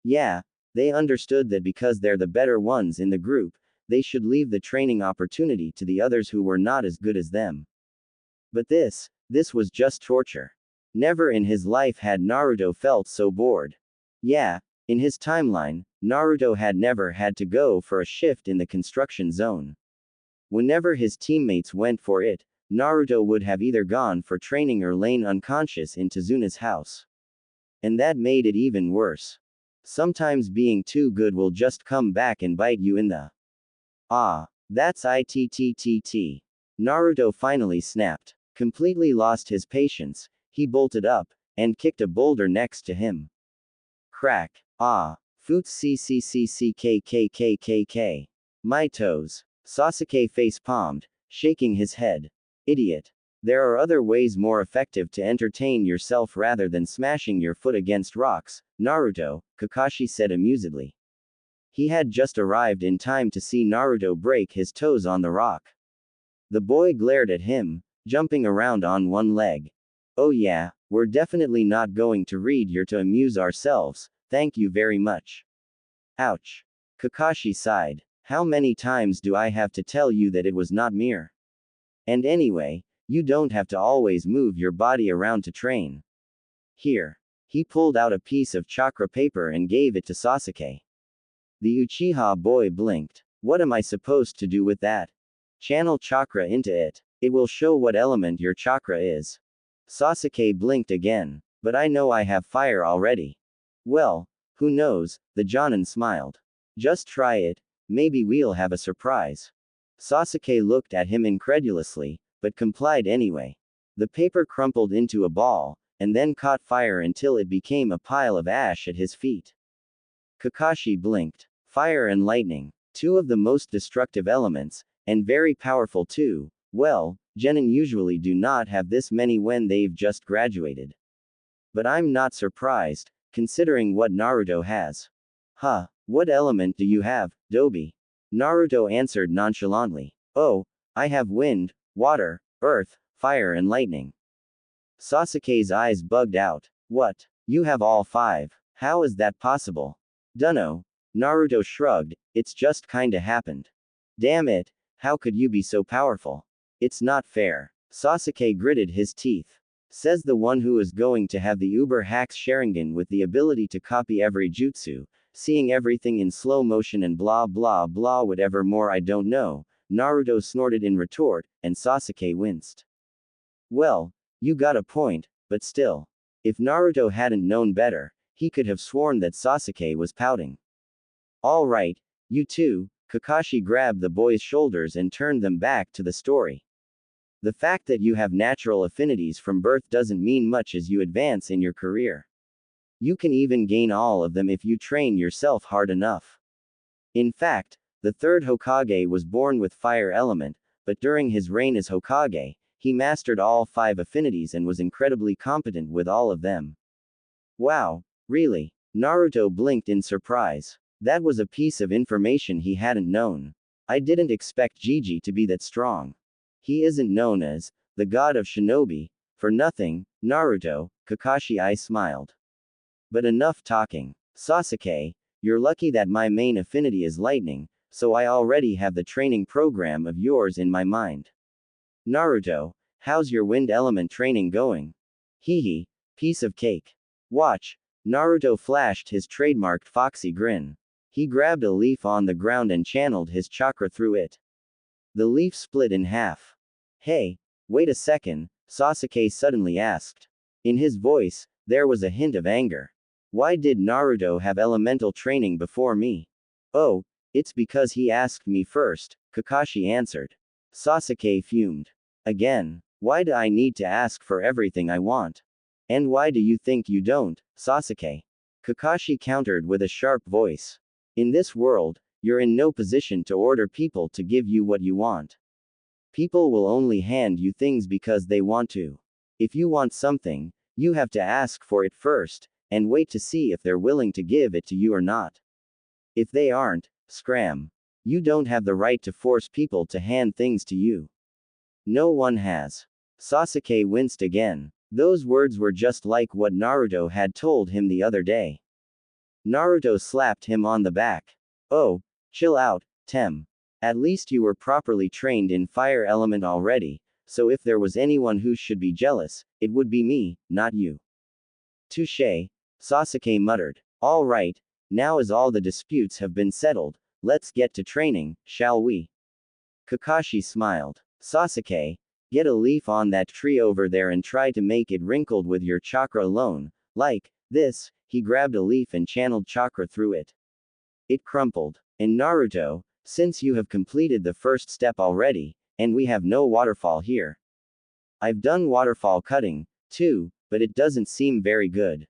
Speaker 1: Yeah, they understood that because they're the better ones in the group, they should leave the training opportunity to the others who were not as good as them. But this was just torture. Never in his life had Naruto felt so bored. Yeah, in his timeline, Naruto had never had to go for a shift in the construction zone. Whenever his teammates went for it, Naruto would have either gone for training or lain unconscious in Tezuna's house. And that made it even worse. Sometimes being too good will just come back and bite you in the. Ah, that's ITTTT. Naruto finally snapped. Completely lost his patience, he bolted up, and kicked a boulder next to him. Crack. Ah. Foots CCCCKKKKK. My toes. Sasuke face palmed, shaking his head. Idiot. There are other ways more effective to entertain yourself rather than smashing your foot against rocks, Naruto, Kakashi said amusedly. He had just arrived in time to see Naruto break his toes on the rock. The boy glared at him, jumping around on one leg. Oh yeah, we're definitely not going to read your to amuse ourselves, thank you very much. Ouch. Kakashi sighed. How many times do I have to tell you that it was not mere? And anyway, you don't have to always move your body around to train. Here. He pulled out a piece of chakra paper and gave it to Sasuke. The Uchiha boy blinked. What am I supposed to do with that? Channel chakra into it. It will show what element your chakra is. Sasuke blinked again. But I know I have fire already. Well, who knows, the Jonin smiled. Just try it, maybe we'll have a surprise. Sasuke looked at him incredulously, but complied anyway. The paper crumpled into a ball, and then caught fire until it became a pile of ash at his feet. Kakashi blinked. Fire and lightning, two of the most destructive elements, and very powerful too. Well, genin usually do not have this many when they've just graduated. But I'm not surprised, considering what Naruto has. Huh, what element do you have, Dobi? Naruto answered nonchalantly. Oh, I have wind, water, earth, fire and lightning. Sasuke's eyes bugged out. What? You have all five. How is that possible? Dunno. Naruto shrugged, it's just kinda happened. Damn it, how could you be so powerful? It's not fair. Sasuke gritted his teeth. Says the one who is going to have the Uber Hacks Sharingan with the ability to copy every jutsu, seeing everything in slow motion and blah blah blah whatever more I don't know, Naruto snorted in retort, and Sasuke winced. Well, you got a point, but still. If Naruto hadn't known better, he could have sworn that Sasuke was pouting. Alright, you two, Kakashi grabbed the boy's shoulders and turned them back to the story. The fact that you have natural affinities from birth doesn't mean much as you advance in your career. You can even gain all of them if you train yourself hard enough. In fact, the third Hokage was born with fire element, but during his reign as Hokage, he mastered all five affinities and was incredibly competent with all of them. Wow, really? Naruto blinked in surprise. That was a piece of information he hadn't known. I didn't expect Gigi to be that strong. He isn't known as the god of shinobi for nothing, Naruto, Kakashi smiled. But enough talking. Sasuke, you're lucky that my main affinity is lightning, so I already have the training program of yours in my mind. Naruto, how's your wind element training going? Hee, piece of cake. Watch. Naruto flashed his trademarked foxy grin. He grabbed a leaf on the ground and channeled his chakra through it. The leaf split in half. Hey, wait a second, Sasuke suddenly asked. In his voice, there was a hint of anger. Why did Naruto have elemental training before me? Oh, it's because he asked me first, Kakashi answered. Sasuke fumed. Again, why do I need to ask for everything I want? And why do you think you don't, Sasuke? Kakashi countered with a sharp voice. In this world, you're in no position to order people to give you what you want. People will only hand you things because they want to. If you want something, you have to ask for it first, and wait to see if they're willing to give it to you or not. If they aren't, scram. You don't have the right to force people to hand things to you. No one has. Sasuke winced again. Those words were just like what Naruto had told him the other day. Naruto slapped him on the back. Oh, chill out, Tem. At least you were properly trained in fire element already, so if there was anyone who should be jealous, it would be me, not you. Touché, Sasuke muttered. Alright, now as all the disputes have been settled, let's get to training, shall we? Kakashi smiled. Sasuke, get a leaf on that tree over there and try to make it wrinkled with your chakra alone. Like this, he grabbed a leaf and channeled chakra through it. It crumpled. In Naruto, since you have completed the first step already, and we have no waterfall here. I've done waterfall cutting, too, but it doesn't seem very good.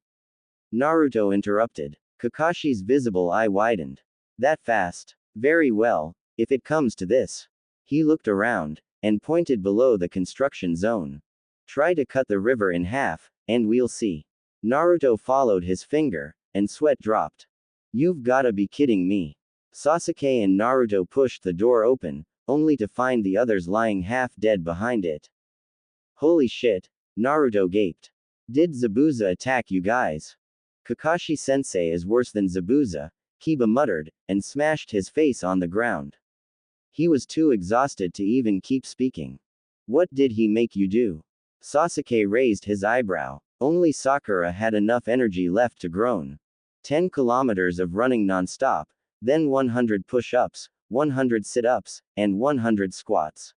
Speaker 1: Naruto interrupted. Kakashi's visible eye widened. That fast? Very well, if it comes to this. He looked around, and pointed below the construction zone. Try to cut the river in half, and we'll see. Naruto followed his finger, and sweat dropped. You've gotta be kidding me. Sasuke and Naruto pushed the door open, only to find the others lying half dead behind it. Holy shit, Naruto gaped. Did Zabuza attack you guys? Kakashi-sensei is worse than Zabuza, Kiba muttered, and smashed his face on the ground. He was too exhausted to even keep speaking. What did he make you do? Sasuke raised his eyebrow. Only Sakura had enough energy left to groan. 10 kilometers of running non-stop, then 100 push-ups, 100 sit-ups, and 100 squats.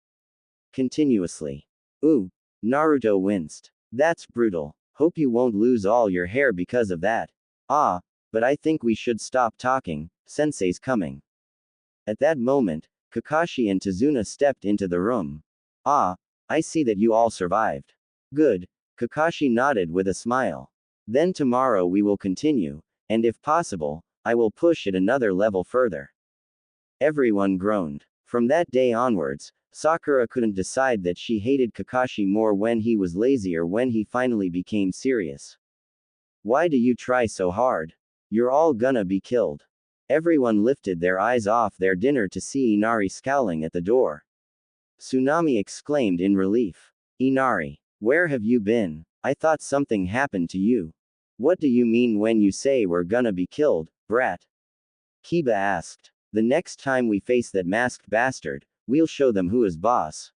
Speaker 1: Continuously. Ooh. Naruto winced. That's brutal. Hope you won't lose all your hair because of that. Ah, but I think we should stop talking, sensei's coming. At that moment, Kakashi and Tazuna stepped into the room. Ah, I see that you all survived. Good. Kakashi nodded with a smile. Then tomorrow we will continue, and if possible, I will push it another level further. Everyone groaned. From that day onwards, Sakura couldn't decide that she hated Kakashi more when he was lazy or when he finally became serious. Why do you try so hard? You're all gonna be killed. Everyone lifted their eyes off their dinner to see Inari scowling at the door. Tsunami exclaimed in relief. Inari, where have you been? I thought something happened to you. What do you mean when you say we're gonna be killed, brat? Kiba asked. The next time we face that masked bastard, we'll show them who is boss.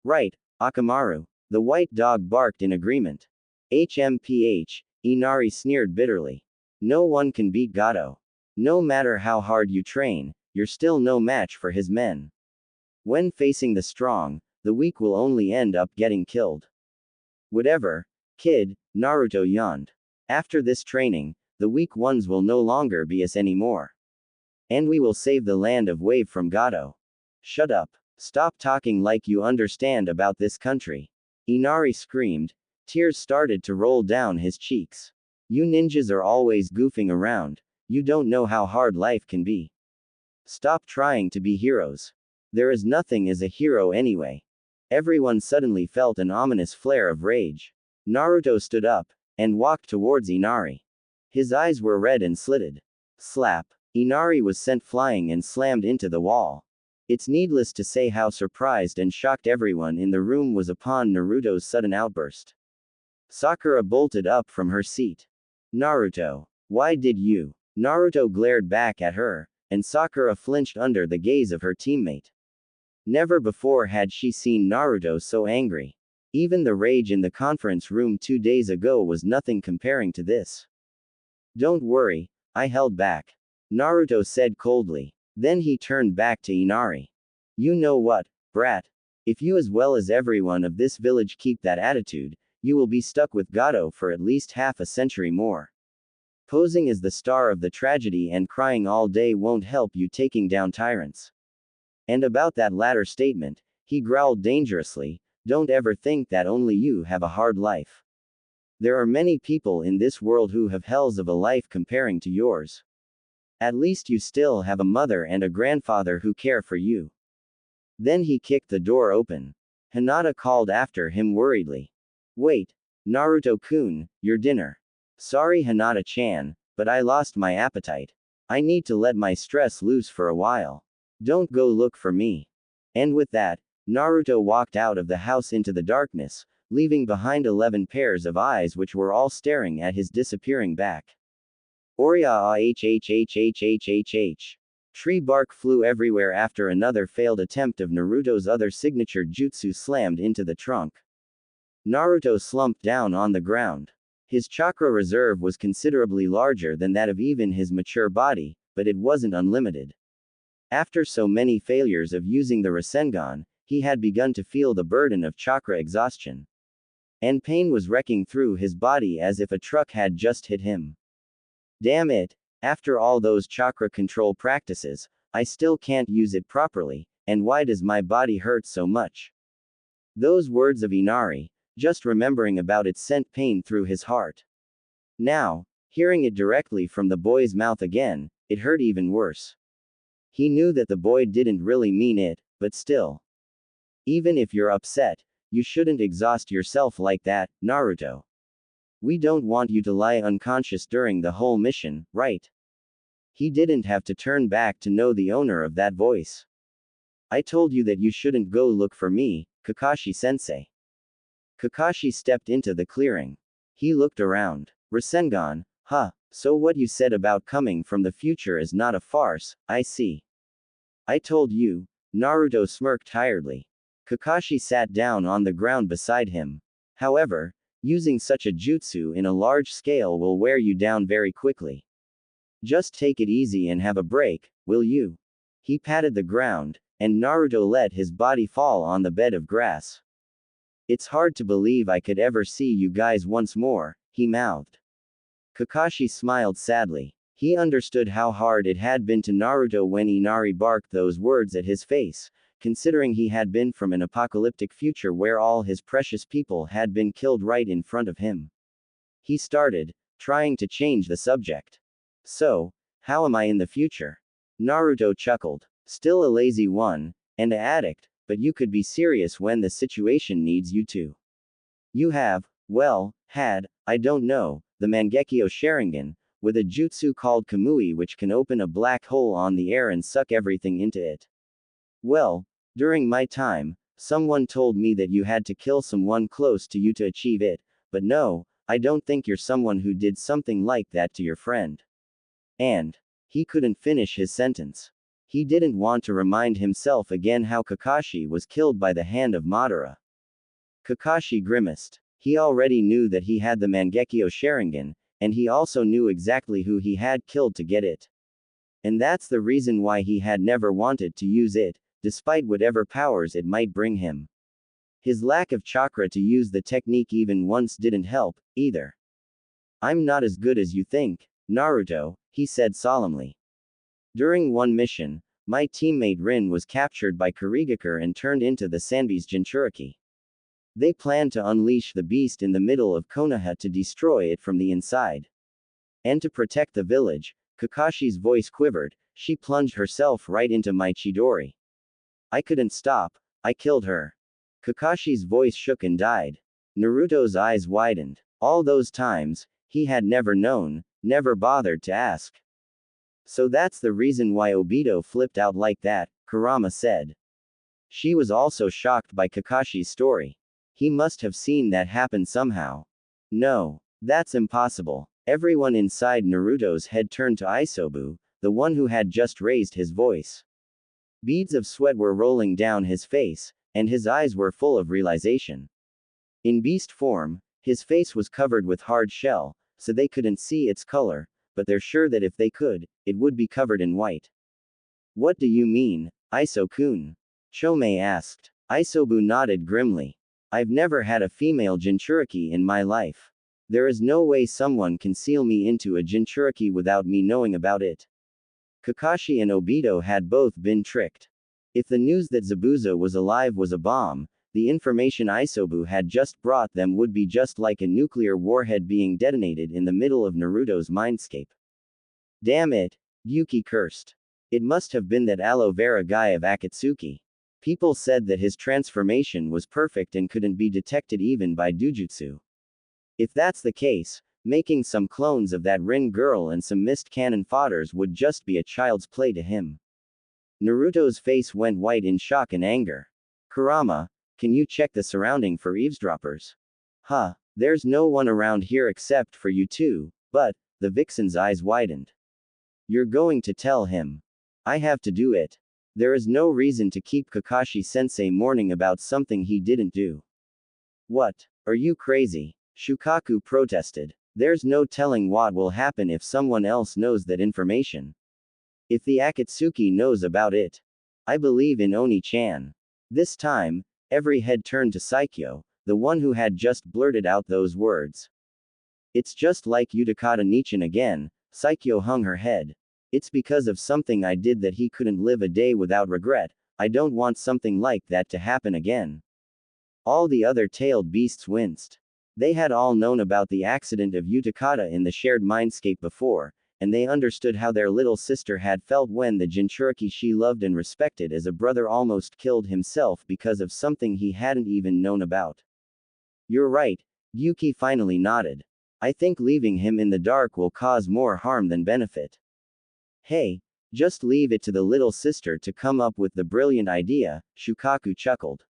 Speaker 1: Right, Akamaru. The white dog barked in agreement. HMPH, Inari sneered bitterly. No one can beat Gato. No matter how hard you train, you're still no match for his men. When facing the strong, the weak will only end up getting killed. Whatever, kid, Naruto yawned. After this training, the weak ones will no longer be us anymore. And we will save the land of Wave from Gato. Shut up. Stop talking like you understand about this country. Inari screamed. Tears started to roll down his cheeks. You ninjas are always goofing around. You don't know how hard life can be. Stop trying to be heroes. There is nothing as a hero anyway. Everyone suddenly felt an ominous flare of rage. Naruto stood up, and walked towards Inari. His eyes were red and slitted. Slap. Inari was sent flying and slammed into the wall. It's needless to say how surprised and shocked everyone in the room was upon Naruto's sudden outburst. Sakura bolted up from her seat. Naruto, why did you? Naruto glared back at her, and Sakura flinched under the gaze of her teammate. Never before had she seen Naruto so angry. Even the rage in the conference room 2 days ago was nothing comparing to this. Don't worry, I held back. Naruto said coldly. Then he turned back to Inari. You know what, brat? If you as well as everyone of this village keep that attitude, you will be stuck with Gato for at least half a century more. Posing as the star of the tragedy and crying all day won't help you taking down tyrants. And about that latter statement, he growled dangerously, don't ever think that only you have a hard life. There are many people in this world who have hells of a life comparing to yours. At least you still have a mother and a grandfather who care for you. Then he kicked the door open. Hinata called after him worriedly. Wait, Naruto-kun, your dinner. Sorry Hinata-chan, but I lost my appetite. I need to let my stress loose for a while. Don't go look for me. And with that, Naruto walked out of the house into the darkness, leaving behind 11 pairs of eyes which were all staring at his disappearing back. Orya-ah-h-h-h-h-h-h-h. Tree bark flew everywhere after another failed attempt of Naruto's other signature jutsu slammed into the trunk. Naruto slumped down on the ground. His chakra reserve was considerably larger than that of even his mature body, but it wasn't unlimited. After so many failures of using the Rasengan, he had begun to feel the burden of chakra exhaustion. And pain was wrecking through his body as if a truck had just hit him. Damn it, after all those chakra control practices, I still can't use it properly, and why does my body hurt so much? Those words of Inari, just remembering about it sent pain through his heart. Now, hearing it directly from the boy's mouth again, it hurt even worse. He knew that the boy didn't really mean it, but still. Even if you're upset, you shouldn't exhaust yourself like that, Naruto. We don't want you to lie unconscious during the whole mission, right? He didn't have to turn back to know the owner of that voice. I told you that you shouldn't go look for me, Kakashi-sensei. Kakashi stepped into the clearing. He looked around. Rasengan, huh, so what you said about coming from the future is not a farce, I see. I told you, Naruto smirked tiredly. Kakashi sat down on the ground beside him. However, using such a jutsu in a large scale will wear you down very quickly. Just take it easy and have a break, will you? He patted the ground, and Naruto let his body fall on the bed of grass. It's hard to believe I could ever see you guys once more, he mouthed. Kakashi smiled sadly. He understood how hard it had been to Naruto when Inari barked those words at his face, considering he had been from an apocalyptic future where all his precious people had been killed right in front of him. He started, trying to change the subject. So, how am I in the future? Naruto chuckled. Still a lazy one, and an addict, but you could be serious when the situation needs you to. You have, well, I don't know, the Mangekyo Sharingan, with a jutsu called Kamui which can open a black hole on the air and suck everything into it. Well, during my time, someone told me that you had to kill someone close to you to achieve it, but no, I don't think you're someone who did something like that to your friend. And, he couldn't finish his sentence. He didn't want to remind himself again how Kakashi was killed by the hand of Madara. Kakashi grimaced. He already knew that he had the Mangekyo Sharingan, and he also knew exactly who he had killed to get it. And that's the reason why he had never wanted to use it, despite whatever powers it might bring him. His lack of chakra to use the technique even once didn't help, either. I'm not as good as you think, Naruto, he said solemnly. During one mission, my teammate Rin was captured by Kurigakure and turned into the Sanbi's Jinchuriki. They planned to unleash the beast in the middle of Konoha to destroy it from the inside. And to protect the village, Kakashi's voice quivered, she plunged herself right into my Chidori. I couldn't stop, I killed her. Kakashi's voice shook and died. Naruto's eyes widened. All those times, he had never known, never bothered to ask. So that's the reason why Obito flipped out like that, Kurama said. She was also shocked by Kakashi's story. He must have seen that happen somehow. No, that's impossible. Everyone inside Naruto's head turned to Isobu, the one who had just raised his voice. Beads of sweat were rolling down his face, and his eyes were full of realization. In beast form, his face was covered with hard shell, so they couldn't see its color, but they're sure that if they could, it would be covered in white. What do you mean, Iso-kun? Chomei asked. Isobu nodded grimly. I've never had a female Jinchuriki in my life. There is no way someone can seal me into a Jinchuriki without me knowing about it. Kakashi and Obito had both been tricked. If the news that Zabuza was alive was a bomb, the information Isobu had just brought them would be just like a nuclear warhead being detonated in the middle of Naruto's mindscape. Damn it, Yuki cursed. It must have been that aloe vera guy of Akatsuki. People said that his transformation was perfect and couldn't be detected even by Dujutsu. If that's the case, making some clones of that Rin girl and some mist cannon fodders would just be a child's play to him. Naruto's face went white in shock and anger. Kurama, can you check the surrounding for eavesdroppers? Huh, there's no one around here except for you two, but, the vixen's eyes widened. You're going to tell him. I have to do it. There is no reason to keep Kakashi-sensei mourning about something he didn't do. What? Are you crazy? Shukaku protested. There's no telling what will happen if someone else knows that information. If the Akatsuki knows about it. I believe in Oni-chan. This time, every head turned to Saikyo, the one who had just blurted out those words. It's just like Utakata Nichan again. Saikyo hung her head. It's because of something I did that he couldn't live a day without regret. I don't want something like that to happen again. All the other tailed beasts winced. They had all known about the accident of Utakata in the shared mindscape before, and they understood how their little sister had felt when the Jinchuriki she loved and respected as a brother almost killed himself because of something he hadn't even known about. You're right, Yuki finally nodded. I think leaving him in the dark will cause more harm than benefit. Hey, just leave it to the little sister to come up with the brilliant idea, Shukaku chuckled.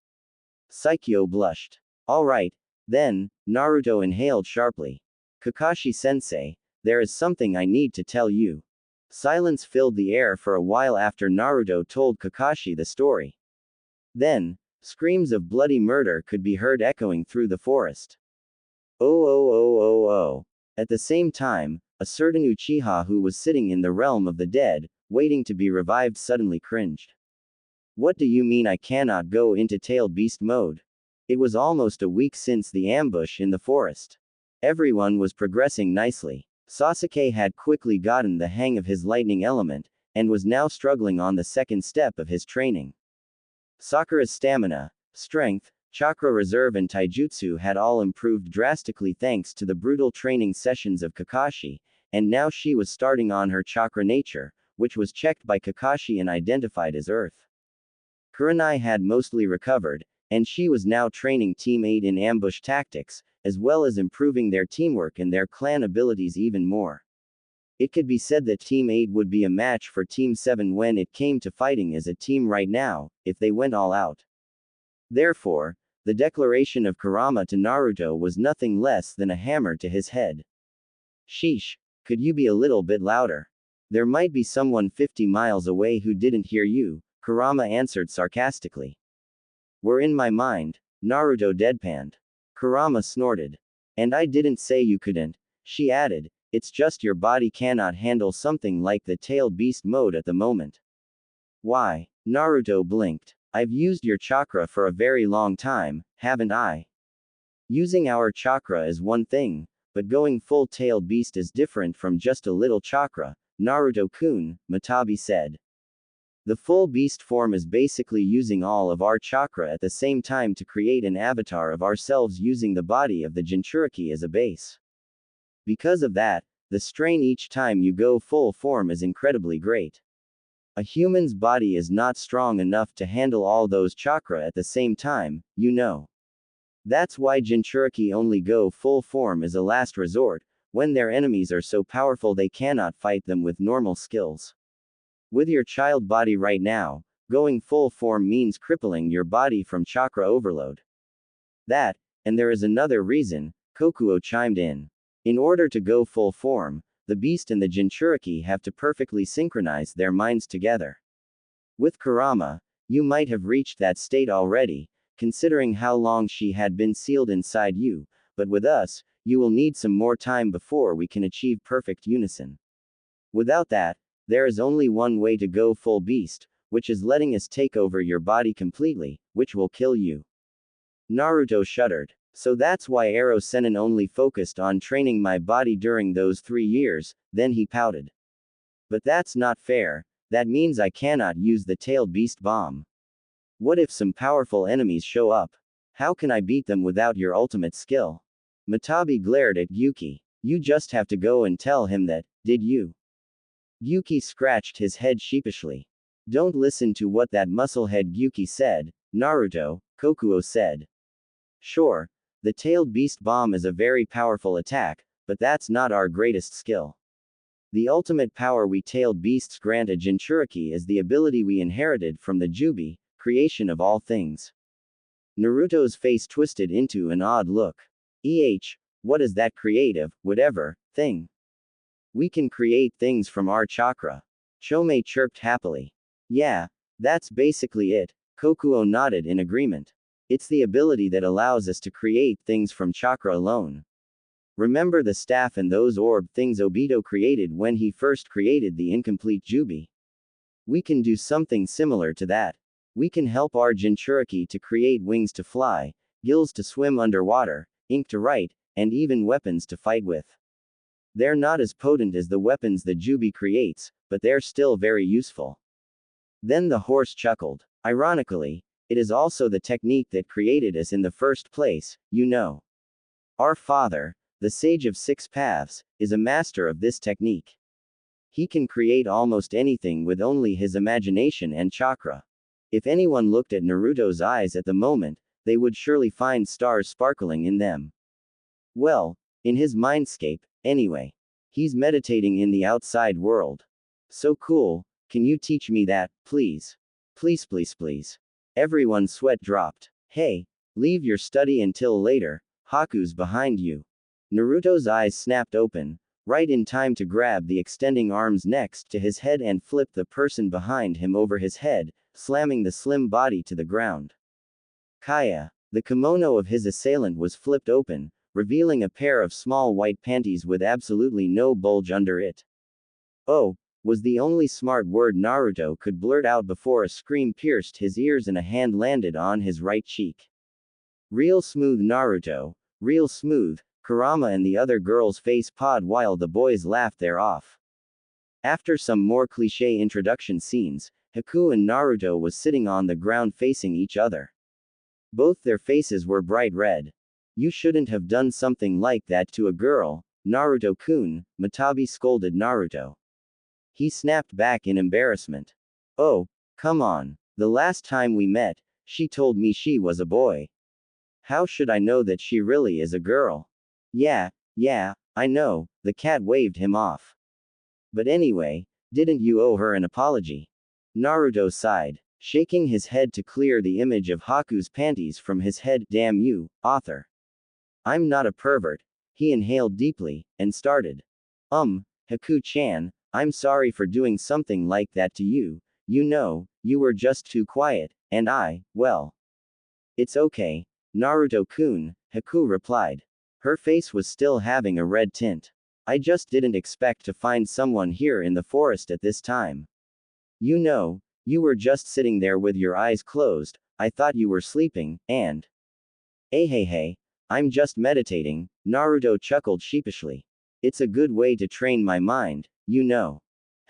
Speaker 1: Saikyo blushed. Alright, then, Naruto inhaled sharply. Kakashi-sensei, there is something I need to tell you. Silence filled the air for a while after Naruto told Kakashi the story. Then, screams of bloody murder could be heard echoing through the forest. Oh oh oh oh oh. At the same time, a certain Uchiha who was sitting in the realm of the dead, waiting to be revived suddenly cringed. What do you mean I cannot go into tailed beast mode? It was almost a week since the ambush in the forest. Everyone was progressing nicely. Sasuke had quickly gotten the hang of his lightning element, and was now struggling on the second step of his training. Sakura's stamina, strength, chakra reserve and taijutsu had all improved drastically thanks to the brutal training sessions of Kakashi, and now she was starting on her chakra nature, which was checked by Kakashi and identified as Earth. Kurenai had mostly recovered, and she was now training Team 8 in ambush tactics, as well as improving their teamwork and their clan abilities even more. It could be said that Team 8 would be a match for Team 7 when it came to fighting as a team right now, if they went all out. Therefore, the declaration of Kurama to Naruto was nothing less than a hammer to his head. Sheesh, could you be a little bit louder? There might be someone 50 miles away who didn't hear you, Kurama answered sarcastically. Were in my mind, Naruto deadpanned. Kurama snorted. And I didn't say you couldn't, she added, it's just your body cannot handle something like the tailed beast mode at the moment. Why? Naruto blinked. I've used your chakra for a very long time, haven't I? Using our chakra is one thing, but going full tailed beast is different from just a little chakra, Naruto-kun, Matabi said. The full beast form is basically using all of our chakra at the same time to create an avatar of ourselves using the body of the Jinchuriki as a base. Because of that, the strain each time you go full form is incredibly great. A human's body is not strong enough to handle all those chakra at the same time, you know. That's why Jinchuriki only go full form as a last resort, when their enemies are so powerful they cannot fight them with normal skills. With your child body right now, going full form means crippling your body from chakra overload. That, and there is another reason, Kokuo chimed in. In order to go full form, the beast and the Jinchuriki have to perfectly synchronize their minds together. With Kurama, you might have reached that state already, considering how long she had been sealed inside you, but with us, you will need some more time before we can achieve perfect unison. Without that, there is only one way to go full beast, which is letting us take over your body completely, which will kill you. Naruto shuddered. So that's why Ero Sennin only focused on training my body during those 3 years, then he pouted. But that's not fair, that means I cannot use the tailed beast bomb. What if some powerful enemies show up? How can I beat them without your ultimate skill? Matabi glared at Yuki. You just have to go and tell him that, did you? Yuki scratched his head sheepishly. Don't listen to what that musclehead Yuki said, Naruto, Kokuo said. Sure, the tailed beast bomb is a very powerful attack, but that's not our greatest skill. The ultimate power we tailed beasts grant a Jinchuriki is the ability we inherited from the Jubi, creation of all things. Naruto's face twisted into an odd look. What is that creative, whatever, thing? We can create things from our chakra. Chome chirped happily. Yeah, that's basically it, Kokuo nodded in agreement. It's the ability that allows us to create things from chakra alone. Remember the staff and those orb things Obito created when he first created the incomplete Jubi? We can do something similar to that. We can help our Jinchuriki to create wings to fly, gills to swim underwater, ink to write, and even weapons to fight with. They're not as potent as the weapons the Jubi creates, but they're still very useful. Then the horse chuckled. Ironically, it is also the technique that created us in the first place, you know. Our father, the Sage of Six Paths, is a master of this technique. He can create almost anything with only his imagination and chakra. If anyone looked at Naruto's eyes at the moment, they would surely find stars sparkling in them. Well, in his mindscape, anyway. He's meditating in the outside world. So cool, can you teach me that, please? Please, please, please. Everyone's sweat dropped. Hey, leave your study until later, Haku's behind you. Naruto's eyes snapped open, right in time to grab the extending arms next to his head and flip the person behind him over his head, slamming the slim body to the ground. Kaya, the kimono of his assailant was flipped open, revealing a pair of small white panties with absolutely no bulge under it. Oh, was the only smart word Naruto could blurt out before a scream pierced his ears and a hand landed on his right cheek. Real smooth Naruto, real smooth, Kurama and the other girls face pod while the boys laughed their off. After some more cliché introduction scenes, Haku and Naruto was sitting on the ground facing each other. Both their faces were bright red. You shouldn't have done something like that to a girl, Naruto-kun, Matabi scolded Naruto. He snapped back in embarrassment. Oh, come on. The last time we met, she told me she was a boy. How should I know that she really is a girl? Yeah, I know, the cat waved him off. But anyway, didn't you owe her an apology? Naruto sighed, shaking his head to clear the image of Haku's panties from his head. Damn you, author. I'm not a pervert. He inhaled deeply, and started. Haku-chan, I'm sorry for doing something like that to you. You know, you were just too quiet, and well. It's okay, Naruto-kun, Haku replied. Her face was still having a red tint. I just didn't expect to find someone here in the forest at this time. You know, you were just sitting there with your eyes closed, I thought you were sleeping, and… Hey, I'm just meditating, Naruto chuckled sheepishly. It's a good way to train my mind, you know.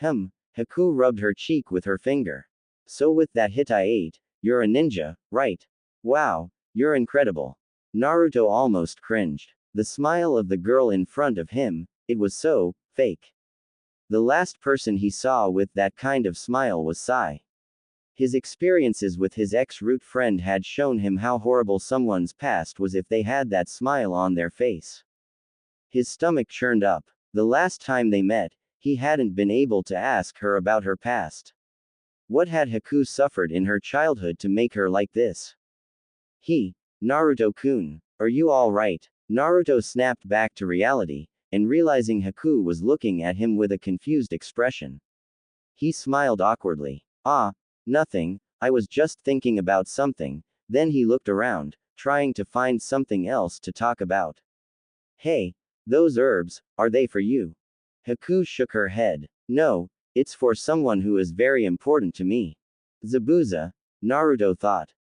Speaker 1: Haku rubbed her cheek with her finger. So with that hit I ate, you're a ninja, right? Wow, you're incredible. Naruto almost cringed. The smile of the girl in front of him, it was so fake. The last person he saw with that kind of smile was Sai. His experiences with his ex-root friend had shown him how horrible someone's past was if they had that smile on their face. His stomach churned up. The last time they met, he hadn't been able to ask her about her past. What had Haku suffered in her childhood to make her like this? Naruto-kun, are you alright? Naruto snapped back to reality, and realizing Haku was looking at him with a confused expression. He smiled awkwardly. Nothing, I was just thinking about something. Then he looked around, trying to find something else to talk about. Hey, those herbs, are they for you? Haku shook her head. No, it's for someone who is very important to me. Zabuza, Naruto thought.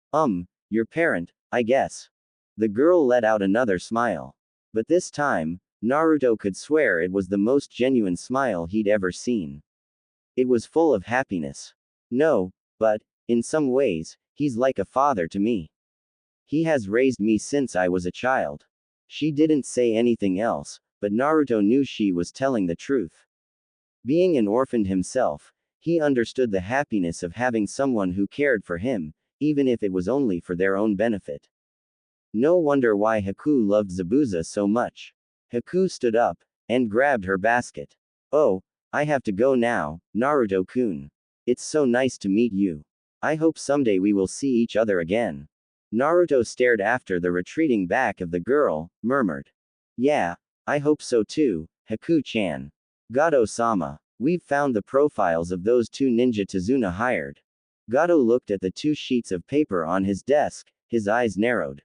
Speaker 1: Your parent, I guess. The girl let out another smile. But this time, Naruto could swear it was the most genuine smile he'd ever seen. It was full of happiness. No, but, in some ways, he's like a father to me. He has raised me since I was a child. She didn't say anything else, but Naruto knew she was telling the truth. Being an orphan himself, he understood the happiness of having someone who cared for him, even if it was only for their own benefit. No wonder why Haku loved Zabuza so much. Haku stood up, and grabbed her basket. Oh, I have to go now, Naruto-kun. It's so nice to meet you. I hope someday we will see each other again. Naruto stared after the retreating back of the girl, murmured. Yeah, I hope so too, Haku-chan. Gato-sama. We've found the profiles of those two ninja Tazuna hired. Gato looked at the two sheets of paper on his desk, his eyes narrowed.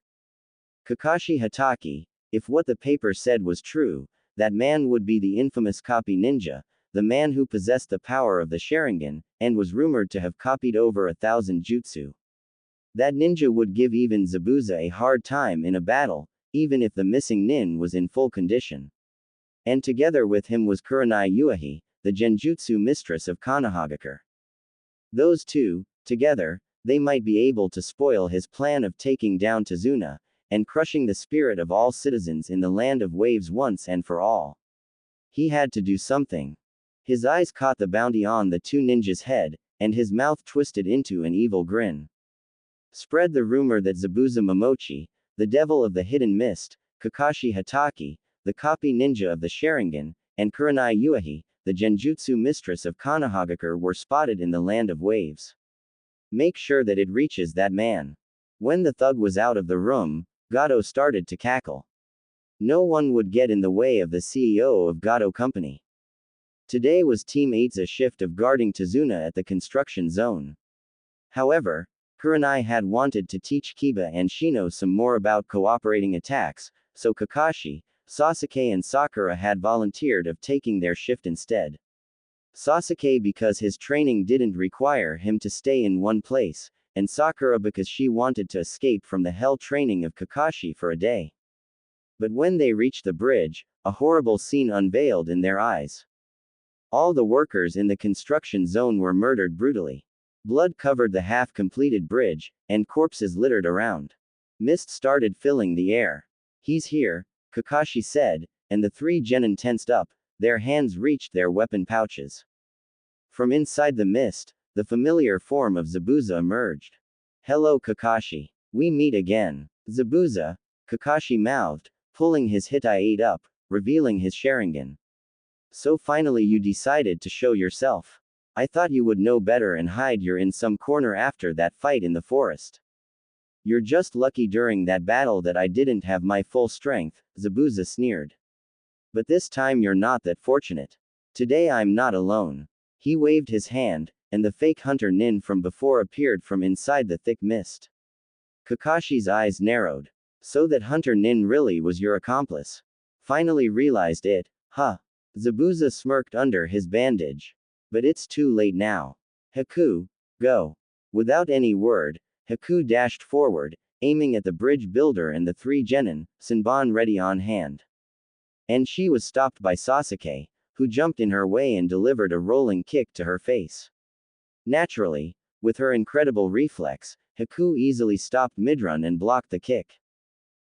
Speaker 1: Kakashi Hatake, If what the paper said was true, that man would be the infamous copy ninja, the man who possessed the power of the Sharingan, and was rumored to have copied over 1,000 jutsu. That ninja would give even Zabuza a hard time in a battle, even if the missing nin was in full condition. And together with him was Kurenai Uehi, the genjutsu mistress of Konoha. Those two, together, they might be able to spoil his plan of taking down Tazuna, and crushing the spirit of all citizens in the land of waves once and for all. He had to do something. His eyes caught the bounty on the two ninjas' head, and his mouth twisted into an evil grin. Spread the rumor that Zabuza Momochi, the devil of the hidden mist, Kakashi Hatake, the copy ninja of the Sharingan, and Kurenai Uehi, the genjutsu mistress of Konoha, were spotted in the land of waves. Make sure that it reaches that man. When the thug was out of the room, Gato started to cackle. No one would get in the way of the CEO of Gato Company. Today was Team 8's shift of guarding Tazuna at the construction zone. However, Kurenai had wanted to teach Kiba and Shino some more about cooperating attacks, so Kakashi, Sasuke and Sakura had volunteered of taking their shift instead. Sasuke because his training didn't require him to stay in one place, and Sakura because she wanted to escape from the hell training of Kakashi for a day. But when they reached the bridge, a horrible scene unveiled in their eyes. All the workers in the construction zone were murdered brutally. Blood covered the half-completed bridge, and corpses littered around. Mist started filling the air. He's here, Kakashi said, and the three genin tensed up, their hands reached their weapon pouches. From inside the mist, the familiar form of Zabuza emerged. Hello Kakashi. We meet again. Zabuza, Kakashi mouthed, pulling his Hitai-8 up, revealing his Sharingan. So finally you decided to show yourself. I thought you would know better and hide you're in some corner after that fight in the forest. You're just lucky during that battle that I didn't have my full strength, Zabuza sneered. But this time you're not that fortunate. Today I'm not alone. He waved his hand, and the fake hunter nin from before appeared from inside the thick mist. Kakashi's eyes narrowed. So that hunter nin really was your accomplice. Finally realized it, huh? Zabuza smirked under his bandage. But it's too late now. Haku, go. Without any word, Haku dashed forward, aiming at the bridge builder and the three genin, Senbon ready on hand. And she was stopped by Sasuke, who jumped in her way and delivered a rolling kick to her face. Naturally, with her incredible reflex, Haku easily stopped midrun and blocked the kick.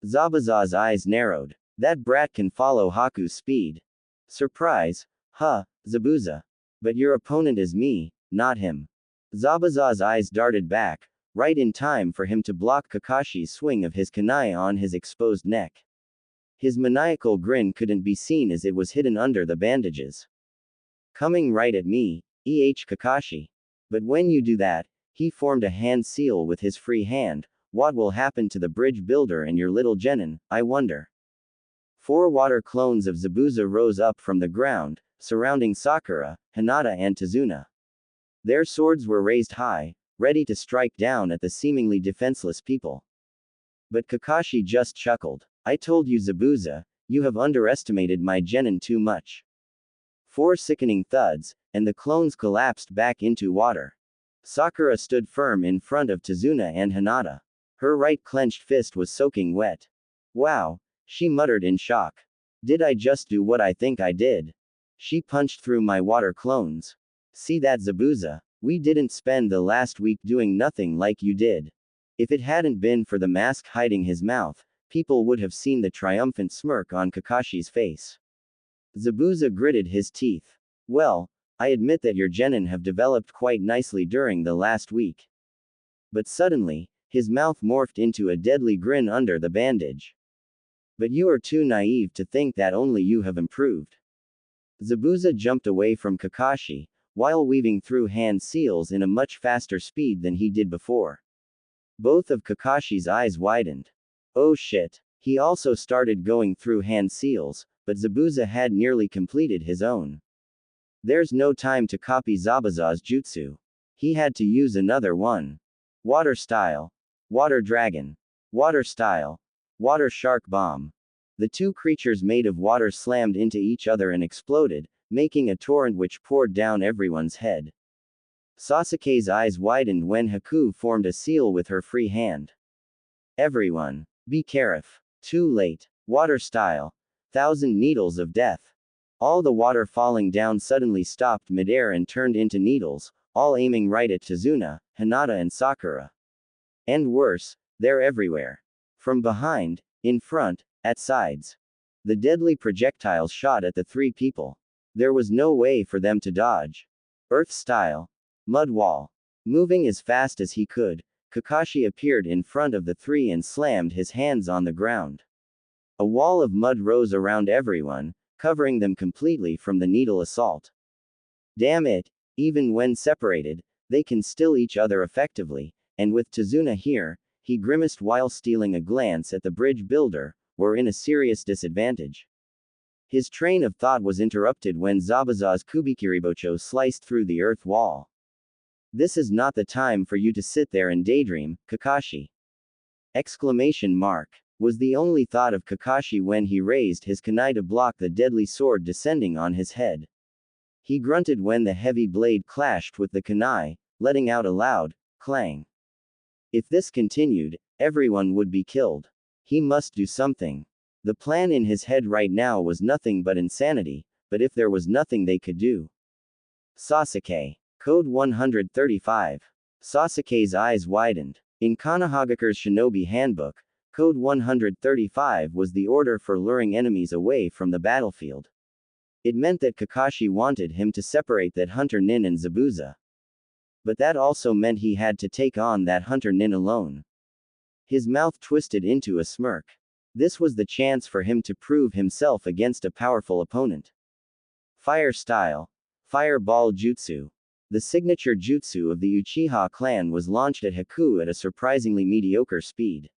Speaker 1: Zabuza's eyes narrowed. That brat can follow Haku's speed. Surprise, huh, Zabuza. But your opponent is me, not him. Zabuza's eyes darted back, right in time for him to block Kakashi's swing of his kunai on his exposed neck. His maniacal grin couldn't be seen as it was hidden under the bandages. Coming right at me, Kakashi. But when you do that, he formed a hand seal with his free hand. What will happen to the bridge builder and your little genin, I wonder. 4 water clones of Zabuza rose up from the ground, surrounding Sakura, Hinata and Tazuna. Their swords were raised high, ready to strike down at the seemingly defenseless people. But Kakashi just chuckled. I told you Zabuza, you have underestimated my genin too much. 4 sickening thuds, and the clones collapsed back into water. Sakura stood firm in front of Tazuna and Hinata. Her right clenched fist was soaking wet. Wow, she muttered in shock. Did I just do what I think I did? She punched through my water clones. See that Zabuza? We didn't spend the last week doing nothing like you did. If it hadn't been for the mask hiding his mouth, people would have seen the triumphant smirk on Kakashi's face. Zabuza gritted his teeth. Well, I admit that your genin have developed quite nicely during the last week. But suddenly, his mouth morphed into a deadly grin under the bandage. But you are too naive to think that only you have improved. Zabuza jumped away from Kakashi, while weaving through hand seals in a much faster speed than he did before. Both of Kakashi's eyes widened. Oh shit. He also started going through hand seals, but Zabuza had nearly completed his own. There's no time to copy Zabuza's jutsu. He had to use another one. Water style. Water dragon. Water style. Water shark bomb. The two creatures made of water slammed into each other and exploded, making a torrent which poured down everyone's head. Sasuke's eyes widened when Haku formed a seal with her free hand. Everyone, be careful. Too late. Water style. 1,000 needles of death. All the water falling down suddenly stopped midair and turned into needles, all aiming right at Tazuna, Hinata and Sakura. And worse, they're everywhere. From behind, in front, at sides. The deadly projectiles shot at the three people. There was no way for them to dodge. Earth style. Mud wall. Moving as fast as he could, Kakashi appeared in front of the three and slammed his hands on the ground. A wall of mud rose around everyone, covering them completely from the needle assault. Damn it, even when separated, they can still each other effectively, and with Tazuna here, he grimaced while stealing a glance at the bridge builder, were in a serious disadvantage. His train of thought was interrupted when Zabuza's Kubikiribocho sliced through the earth wall. This is not the time for you to sit there and daydream, Kakashi. Exclamation mark. Was the only thought of Kakashi when he raised his kunai to block the deadly sword descending on his head. He grunted when the heavy blade clashed with the kunai, letting out a loud clang. If this continued, everyone would be killed. He must do something. The plan in his head right now was nothing but insanity, but if there was nothing they could do. Sasuke. Code 135. Sasuke's eyes widened. In Konohagakure's Shinobi Handbook, Code 135 was the order for luring enemies away from the battlefield. It meant that Kakashi wanted him to separate that Hunter Nin and Zabuza. But that also meant he had to take on that Hunter Nin alone. His mouth twisted into a smirk. This was the chance for him to prove himself against a powerful opponent. Fire style. Fireball Jutsu. The signature jutsu of the Uchiha clan was launched at Haku at a surprisingly mediocre speed.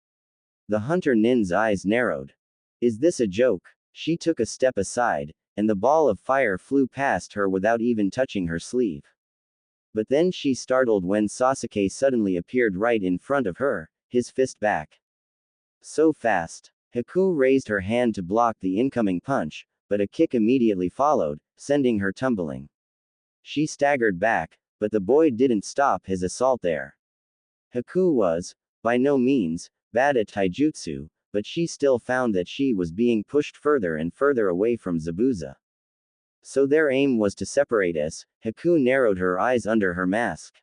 Speaker 1: The Hunter Nin's eyes narrowed. Is this a joke? She took a step aside, and the ball of fire flew past her without even touching her sleeve. But then she startled when Sasuke suddenly appeared right in front of her, his fist back. So fast. Haku raised her hand to block the incoming punch, but a kick immediately followed, sending her tumbling. She staggered back, but the boy didn't stop his assault there. Haku was, by no means, bad at taijutsu, but she still found that she was being pushed further and further away from Zabuza. So their aim was to separate us. Haku narrowed her eyes under her mask.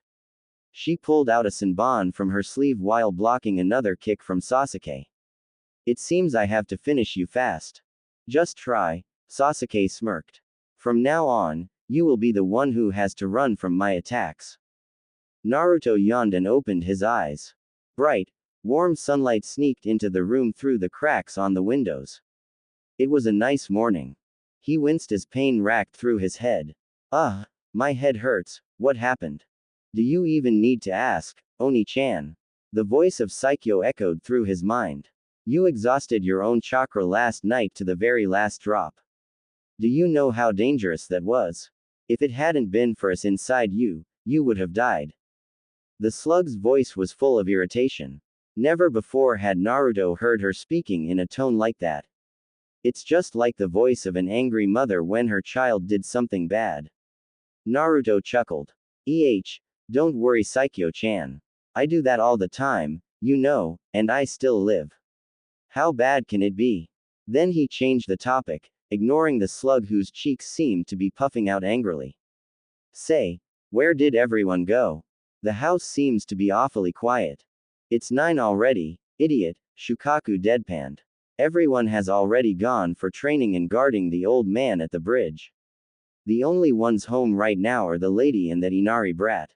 Speaker 1: She pulled out a senbon from her sleeve while blocking another kick from Sasuke. It seems I have to finish you fast. Just try, Sasuke smirked. From now on, you will be the one who has to run from my attacks. Naruto yawned and opened his eyes. Bright, warm sunlight sneaked into the room through the cracks on the windows. It was a nice morning. He winced as pain racked through his head. My head hurts, what happened? Do you even need to ask, Oni-chan? The voice of Saikyo echoed through his mind. You exhausted your own chakra last night to the very last drop. Do you know how dangerous that was? If it hadn't been for us inside you, you would have died. The slug's voice was full of irritation. Never before had Naruto heard her speaking in a tone like that. It's just like the voice of an angry mother when her child did something bad. Naruto chuckled. Don't worry Saikyo-chan. I do that all the time, you know, and I still live. How bad can it be? Then he changed the topic, ignoring the slug whose cheeks seemed to be puffing out angrily. Say, where did everyone go? The house seems to be awfully quiet. It's 9 already, idiot, Shukaku deadpanned. Everyone has already gone for training and guarding the old man at the bridge. The only ones home right now are the lady and that Inari brat.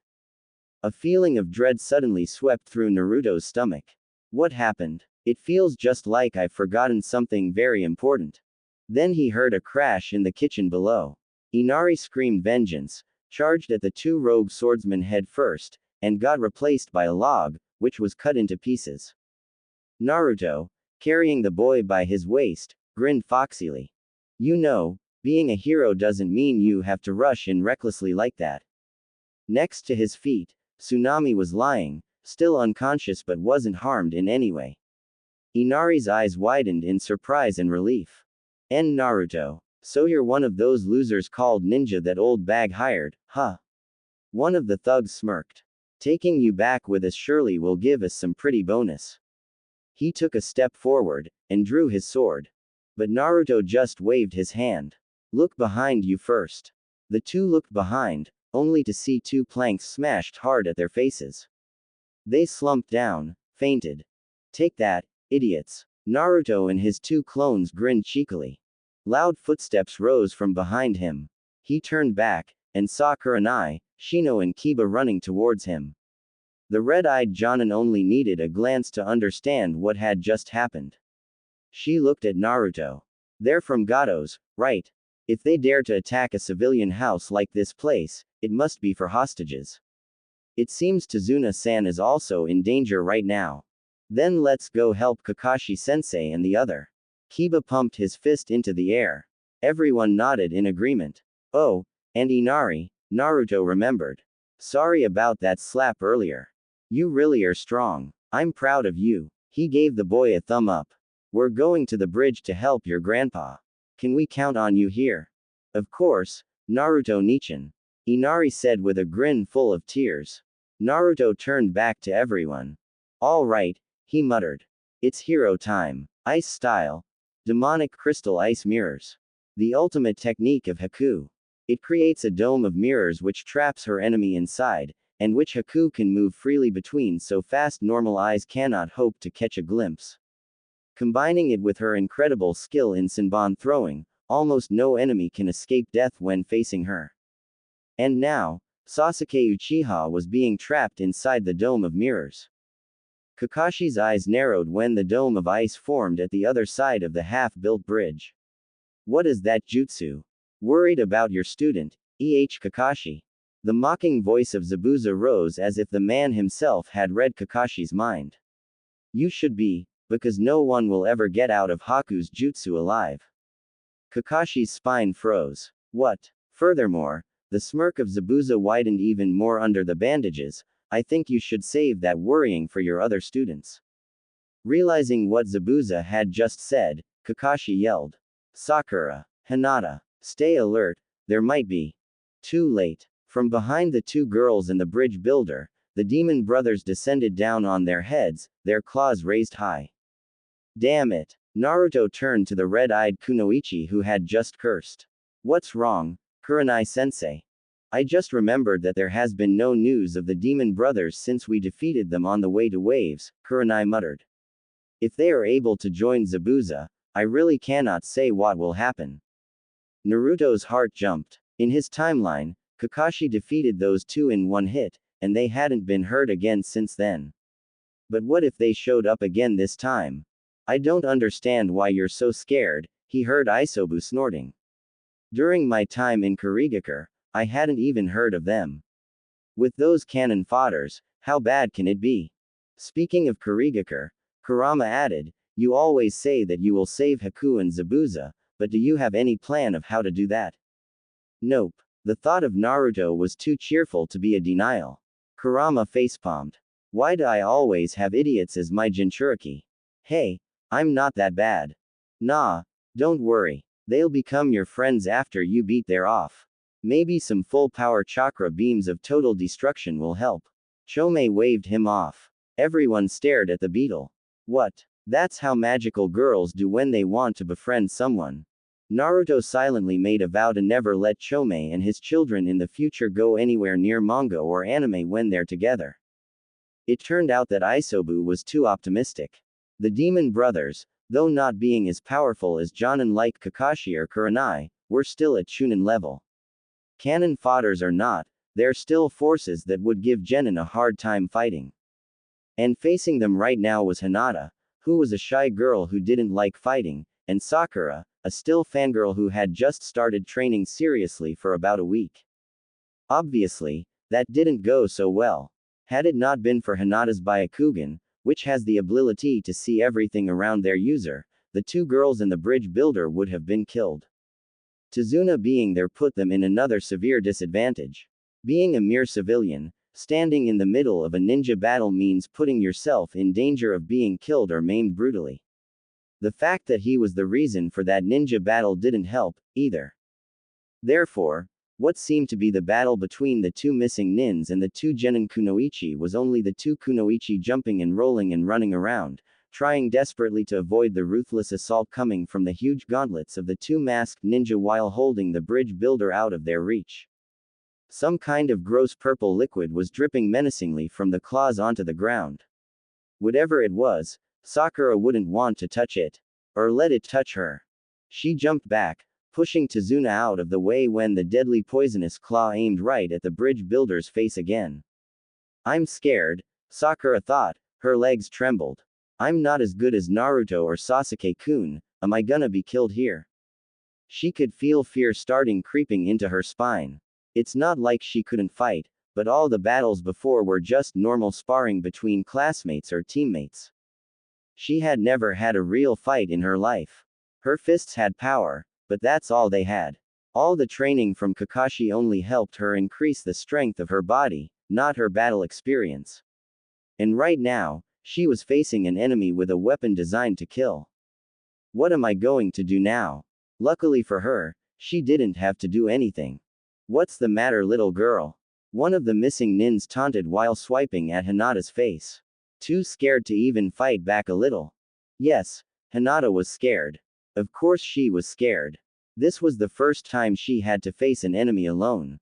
Speaker 1: A feeling of dread suddenly swept through Naruto's stomach. What happened? It feels just like I've forgotten something very important. Then he heard a crash in the kitchen below. Inari screamed vengeance, charged at the two rogue swordsmen head first, and got replaced by a log, which was cut into pieces. Naruto, carrying the boy by his waist, grinned foxily. You know, being a hero doesn't mean you have to rush in recklessly like that. Next to his feet, Tsunami was lying, still unconscious but wasn't harmed in any way. Inari's eyes widened in surprise and relief. And Naruto. So you're one of those losers called ninja that old bag hired, huh? One of the thugs smirked. Taking you back with us surely will give us some pretty bonus. He took a step forward, and drew his sword. But Naruto just waved his hand. Look behind you first. The two looked behind, only to see two planks smashed hard at their faces. They slumped down, fainted. Take that, idiots. Naruto and his two clones grinned cheekily. Loud footsteps rose from behind him. He turned back, and saw Kurenai, Shino and Kiba running towards him. The red-eyed Jonin only needed a glance to understand what had just happened. She looked at Naruto. They're from Gatos, right? If they dare to attack a civilian house like this place, it must be for hostages. It seems Tazuna-san is also in danger right now. Then let's go help Kakashi-sensei and the other. Kiba pumped his fist into the air. Everyone nodded in agreement. Oh, and Inari, Naruto remembered. Sorry about that slap earlier. You really are strong. I'm proud of you. He gave the boy a thumb up. We're going to the bridge to help your grandpa. Can we count on you here? Of course, Naruto-nichan. Inari said with a grin full of tears. Naruto turned back to everyone. All right, he muttered. It's hero time. Ice style. Demonic crystal ice mirrors. The ultimate technique of Haku. It creates a dome of mirrors which traps her enemy inside, and which Haku can move freely between so fast normal eyes cannot hope to catch a glimpse. Combining it with her incredible skill in Senbon throwing, almost no enemy can escape death when facing her. And now, Sasuke Uchiha was being trapped inside the dome of mirrors. Kakashi's eyes narrowed when the dome of ice formed at the other side of the half-built bridge. What is that jutsu? Worried about your student, Kakashi. The mocking voice of Zabuza rose as if the man himself had read Kakashi's mind. You should be, because no one will ever get out of Haku's jutsu alive. Kakashi's spine froze. What? Furthermore, the smirk of Zabuza widened even more under the bandages. I think you should save that worrying for your other students. Realizing what Zabuza had just said, Kakashi yelled. Sakura, Hinata, stay alert, there might be. Too late. From behind the two girls and the bridge builder, the demon brothers descended down on their heads, their claws raised high. Damn it. Naruto turned to the red-eyed Kunoichi who had just cursed. What's wrong, Kurenai-sensei? I just remembered that there has been no news of the demon brothers since we defeated them on the way to Waves, Kurenai muttered. If they are able to join Zabuza, I really cannot say what will happen. Naruto's heart jumped. In his timeline, Kakashi defeated those two in one hit, and they hadn't been hurt again since then. But what if they showed up again this time? I don't understand why you're so scared, he heard Isobu snorting. During my time in Kurigakure, I hadn't even heard of them. With those cannon fodders, how bad can it be? Speaking of Kurigakure, Kurama added, you always say that you will save Haku and Zabuza, but do you have any plan of how to do that? Nope. The thought of Naruto was too cheerful to be a denial. Kurama facepalmed. Why do I always have idiots as my Jinchuriki? Hey, I'm not that bad. Nah, don't worry. They'll become your friends after you beat their off. Maybe some full power chakra beams of total destruction will help. Chome waved him off. Everyone stared at the beetle. What? That's how magical girls do when they want to befriend someone. Naruto silently made a vow to never let Chome and his children in the future go anywhere near manga or anime when they're together. It turned out that Isobu was too optimistic. The demon brothers, though not being as powerful as Jonin like Kakashi or Kurenai, were still at Chunin level. Cannon fodders or not, they're still forces that would give Genin a hard time fighting. And facing them right now was Hinata, who was a shy girl who didn't like fighting, and Sakura, a still fangirl who had just started training seriously for about a week. Obviously, that didn't go so well. Had it not been for Hinata's Byakugan, which has the ability to see everything around their user, the two girls and the bridge builder would have been killed. Tazuna being there put them in another severe disadvantage. Being a mere civilian, standing in the middle of a ninja battle means putting yourself in danger of being killed or maimed brutally. The fact that he was the reason for that ninja battle didn't help, either. Therefore, what seemed to be the battle between the two missing nins and the two genin kunoichi was only the two kunoichi jumping and rolling and running around, trying desperately to avoid the ruthless assault coming from the huge gauntlets of the two masked ninja while holding the bridge builder out of their reach. Some kind of gross purple liquid was dripping menacingly from the claws onto the ground. Whatever it was, Sakura wouldn't want to touch it. Or let it touch her. She jumped back, pushing Tazuna out of the way when the deadly poisonous claw aimed right at the bridge builder's face again. I'm scared, Sakura thought, her legs trembled. I'm not as good as Naruto or Sasuke-kun, am I gonna be killed here? She could feel fear starting creeping into her spine. It's not like she couldn't fight, but all the battles before were just normal sparring between classmates or teammates. She had never had a real fight in her life. Her fists had power, but that's all they had. All the training from Kakashi only helped her increase the strength of her body, not her battle experience. And right now, she was facing an enemy with a weapon designed to kill. What am I going to do now? Luckily for her, she didn't have to do anything. What's the matter, little girl? One of the missing nins taunted while swiping at Hinata's face. Too scared to even fight back a little. Yes, Hinata was scared. Of course she was scared. This was the first time she had to face an enemy alone.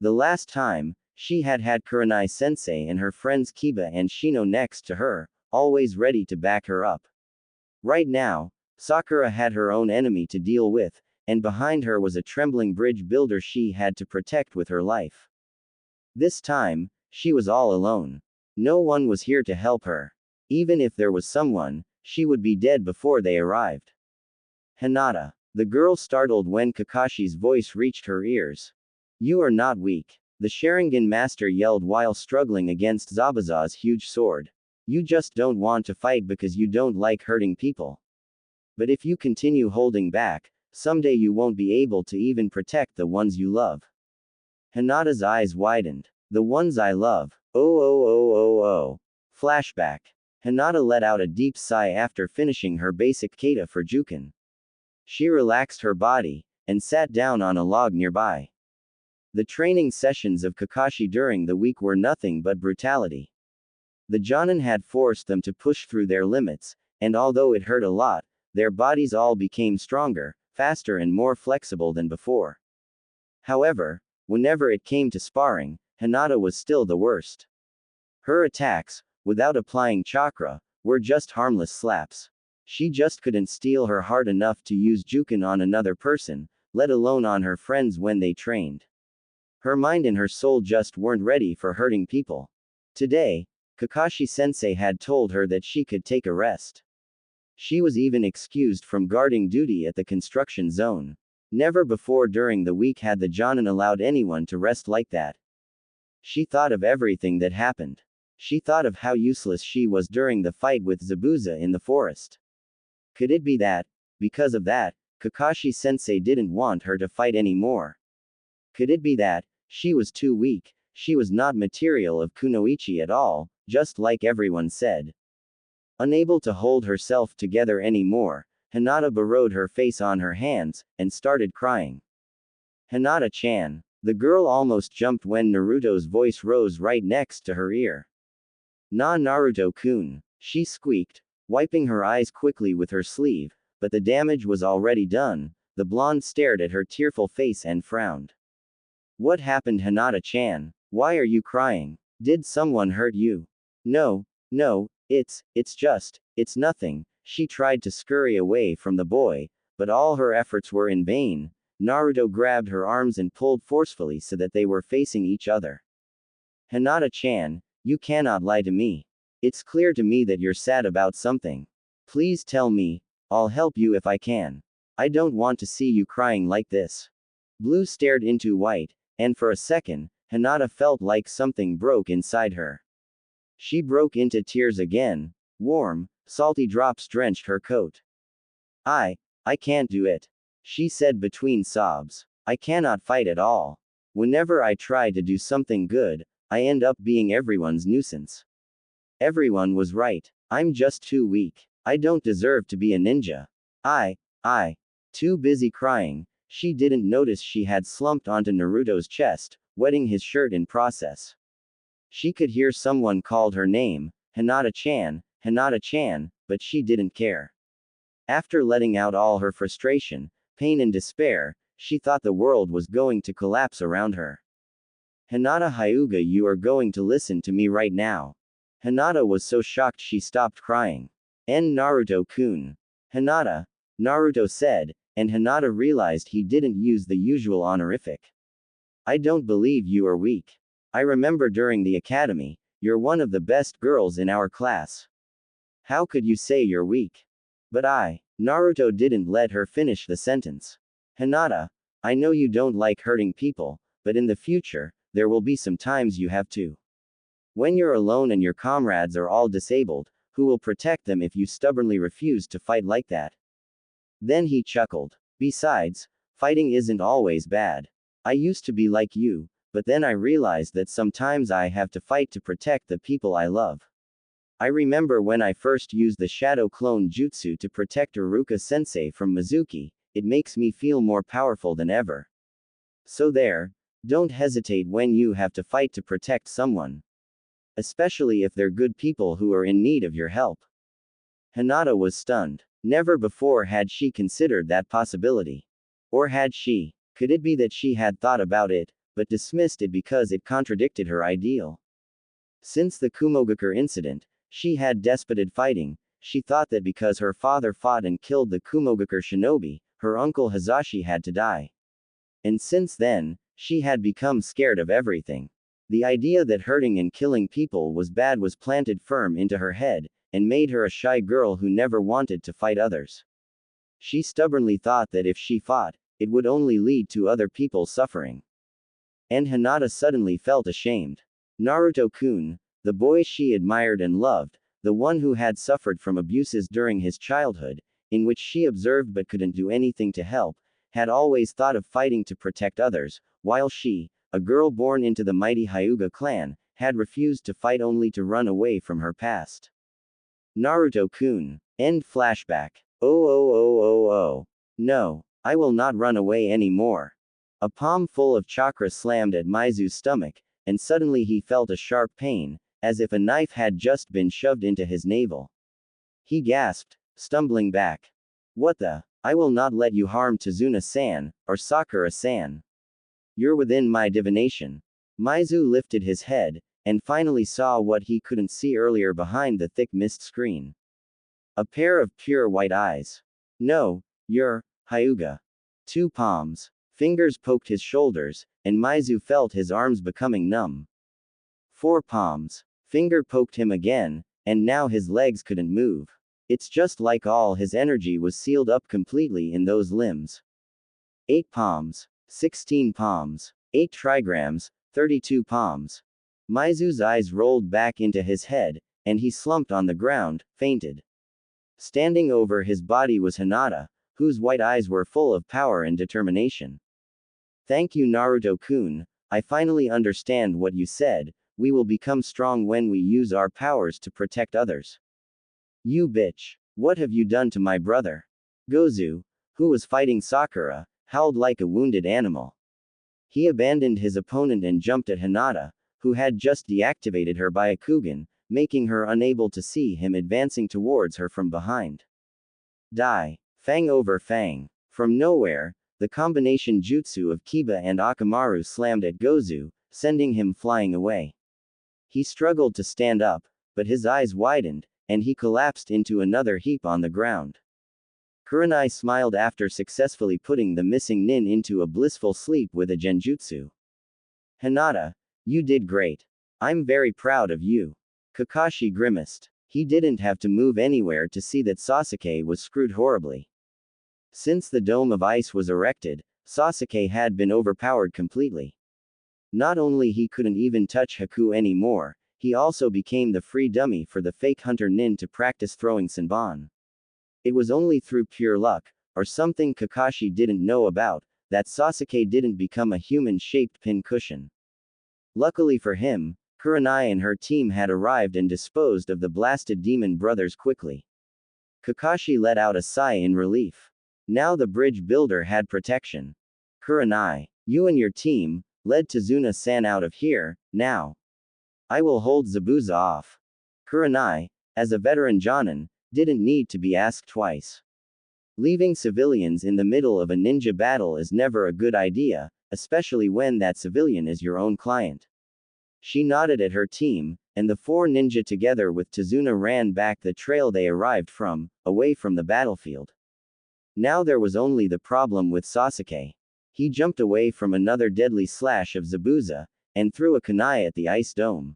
Speaker 1: The last time, she had had Kurenai-sensei and her friends Kiba and Shino next to her, always ready to back her up. Right now, Sakura had her own enemy to deal with, and behind her was a trembling bridge builder she had to protect with her life. This time, she was all alone. No one was here to help her. Even if there was someone, she would be dead before they arrived. Hinata. The girl startled when Kakashi's voice reached her ears. You are not weak. The Sharingan master yelled while struggling against Zabuza's huge sword. You just don't want to fight because you don't like hurting people. But if you continue holding back, someday you won't be able to even protect the ones you love. Hinata's eyes widened. The ones I love. Oh. Flashback. Hinata let out a deep sigh after finishing her basic kata for Juken. She relaxed her body, and sat down on a log nearby. The training sessions of Kakashi during the week were nothing but brutality. The Jonin had forced them to push through their limits, and although it hurt a lot, their bodies all became stronger, faster and more flexible than before. However, whenever it came to sparring, Hinata was still the worst. Her attacks, without applying chakra, were just harmless slaps. She just couldn't steel her heart enough to use Juken on another person, let alone on her friends when they trained. Her mind and her soul just weren't ready for hurting people. Today, Kakashi-sensei had told her that she could take a rest. She was even excused from guarding duty at the construction zone. Never before during the week had the Jonin allowed anyone to rest like that. She thought of everything that happened. She thought of how useless she was during the fight with Zabuza in the forest. Could it be that, because of that, Kakashi-sensei didn't want her to fight anymore? Could it be that, she was too weak, she was not material of kunoichi at all, just like everyone said? Unable to hold herself together anymore, Hinata burrowed her face on her hands, and started crying. Hinata-chan. The girl almost jumped when Naruto's voice rose right next to her ear. Naruto-kun. She squeaked, wiping her eyes quickly with her sleeve, but the damage was already done. The blonde stared at her tearful face and frowned. What happened, Hinata-chan? Why are you crying? Did someone hurt you? No, it's nothing. She tried to scurry away from the boy, but all her efforts were in vain. Naruto grabbed her arms and pulled forcefully so that they were facing each other. Hinata-chan, you cannot lie to me. It's clear to me that you're sad about something. Please tell me, I'll help you if I can. I don't want to see you crying like this. Blue stared into white, and for a second, Hinata felt like something broke inside her. She broke into tears again. Warm, salty drops drenched her coat. I can't do it. She said between sobs. I cannot fight at all. Whenever I try to do something good, I end up being everyone's nuisance. Everyone was right. I'm just too weak. I don't deserve to be a ninja. I. Too busy crying, she didn't notice she had slumped onto Naruto's chest, wetting his shirt in process. She could hear someone called her name, Hinata-chan, Hinata-chan, but she didn't care. After letting out all her frustration, pain and despair, she thought the world was going to collapse around her. Hinata Hyuga, you are going to listen to me right now. Hinata was so shocked she stopped crying. Naruto-kun. Hinata, Naruto said, and Hinata realized he didn't use the usual honorific. I don't believe you are weak. I remember during the academy, you're one of the best girls in our class. How could you say you're weak? But Naruto didn't let her finish the sentence. Hinata, I know you don't like hurting people, but in the future, there will be some times you have to. When you're alone and your comrades are all disabled, who will protect them if you stubbornly refuse to fight like that? Then he chuckled. Besides, fighting isn't always bad. I used to be like you, but then I realized that sometimes I have to fight to protect the people I love. I remember when I first used the Shadow Clone Jutsu to protect Iruka-sensei from Mizuki, it makes me feel more powerful than ever. So there, don't hesitate when you have to fight to protect someone. Especially if they're good people who are in need of your help. Hinata was stunned. Never before had she considered that possibility. Or had she? Could it be that she had thought about it, but dismissed it because it contradicted her ideal? Since the Kumogakure incident, she had despoted fighting. She thought that because her father fought and killed the Kumogakure shinobi, her uncle Hazashi had to die. And since then, she had become scared of everything. The idea that hurting and killing people was bad was planted firm into her head, and made her a shy girl who never wanted to fight others. She stubbornly thought that if she fought, it would only lead to other people suffering. And Hinata suddenly felt ashamed. Naruto-kun, the boy she admired and loved, the one who had suffered from abuses during his childhood, in which she observed but couldn't do anything to help, had always thought of fighting to protect others, while she, a girl born into the mighty Hyuga clan, had refused to fight only to run away from her past. Naruto-kun. End flashback. Oh. No, I will not run away anymore. A palm full of chakra slammed at Maizu's stomach, and suddenly he felt a sharp pain, as if a knife had just been shoved into his navel. He gasped, stumbling back. What the? I will not let you harm Tazuna-san, or Sakura-san. You're within my divination. Maizu lifted his head, and finally saw what he couldn't see earlier behind the thick mist screen. A pair of pure white eyes. No, you're Hyuga. 2 palms. Fingers poked his shoulders, and Maizu felt his arms becoming numb. 4 palms. Finger poked him again, and now his legs couldn't move. It's just like all his energy was sealed up completely in those limbs. 8 palms. 16 palms. 8 trigrams, 32 palms. Maizu's eyes rolled back into his head, and he slumped on the ground, fainted. Standing over his body was Hinata, whose white eyes were full of power and determination. Thank you, Naruto-kun, I finally understand what you said, we will become strong when we use our powers to protect others. You bitch. What have you done to my brother? Gozu, who was fighting Sakura, howled like a wounded animal. He abandoned his opponent and jumped at Hinata, who had just deactivated her Byakugan, making her unable to see him advancing towards her from behind. Die. Fang over Fang. From nowhere, the combination jutsu of Kiba and Akamaru slammed at Gozu, sending him flying away. He struggled to stand up, but his eyes widened, and he collapsed into another heap on the ground. Kurenai smiled after successfully putting the missing nin into a blissful sleep with a genjutsu. Hinata, you did great. I'm very proud of you. Kakashi grimaced. He didn't have to move anywhere to see that Sasuke was screwed horribly. Since the dome of ice was erected, Sasuke had been overpowered completely. Not only he couldn't even touch Haku anymore, he also became the free dummy for the fake hunter nin to practice throwing Senbon. It was only through pure luck, or something Kakashi didn't know about, that Sasuke didn't become a human-shaped pincushion. Luckily for him, Kurenai and her team had arrived and disposed of the blasted demon brothers quickly. Kakashi let out a sigh in relief. Now the bridge builder had protection. Kurenai, you and your team, led Tazuna-san out of here, now. I will hold Zabuza off. Kurenai, as a veteran Jonin, didn't need to be asked twice. Leaving civilians in the middle of a ninja battle is never a good idea, especially when that civilian is your own client. She nodded at her team, and the four ninja together with Tazuna ran back the trail they arrived from, away from the battlefield. Now there was only the problem with Sasuke. He jumped away from another deadly slash of Zabuza, and threw a kunai at the ice dome.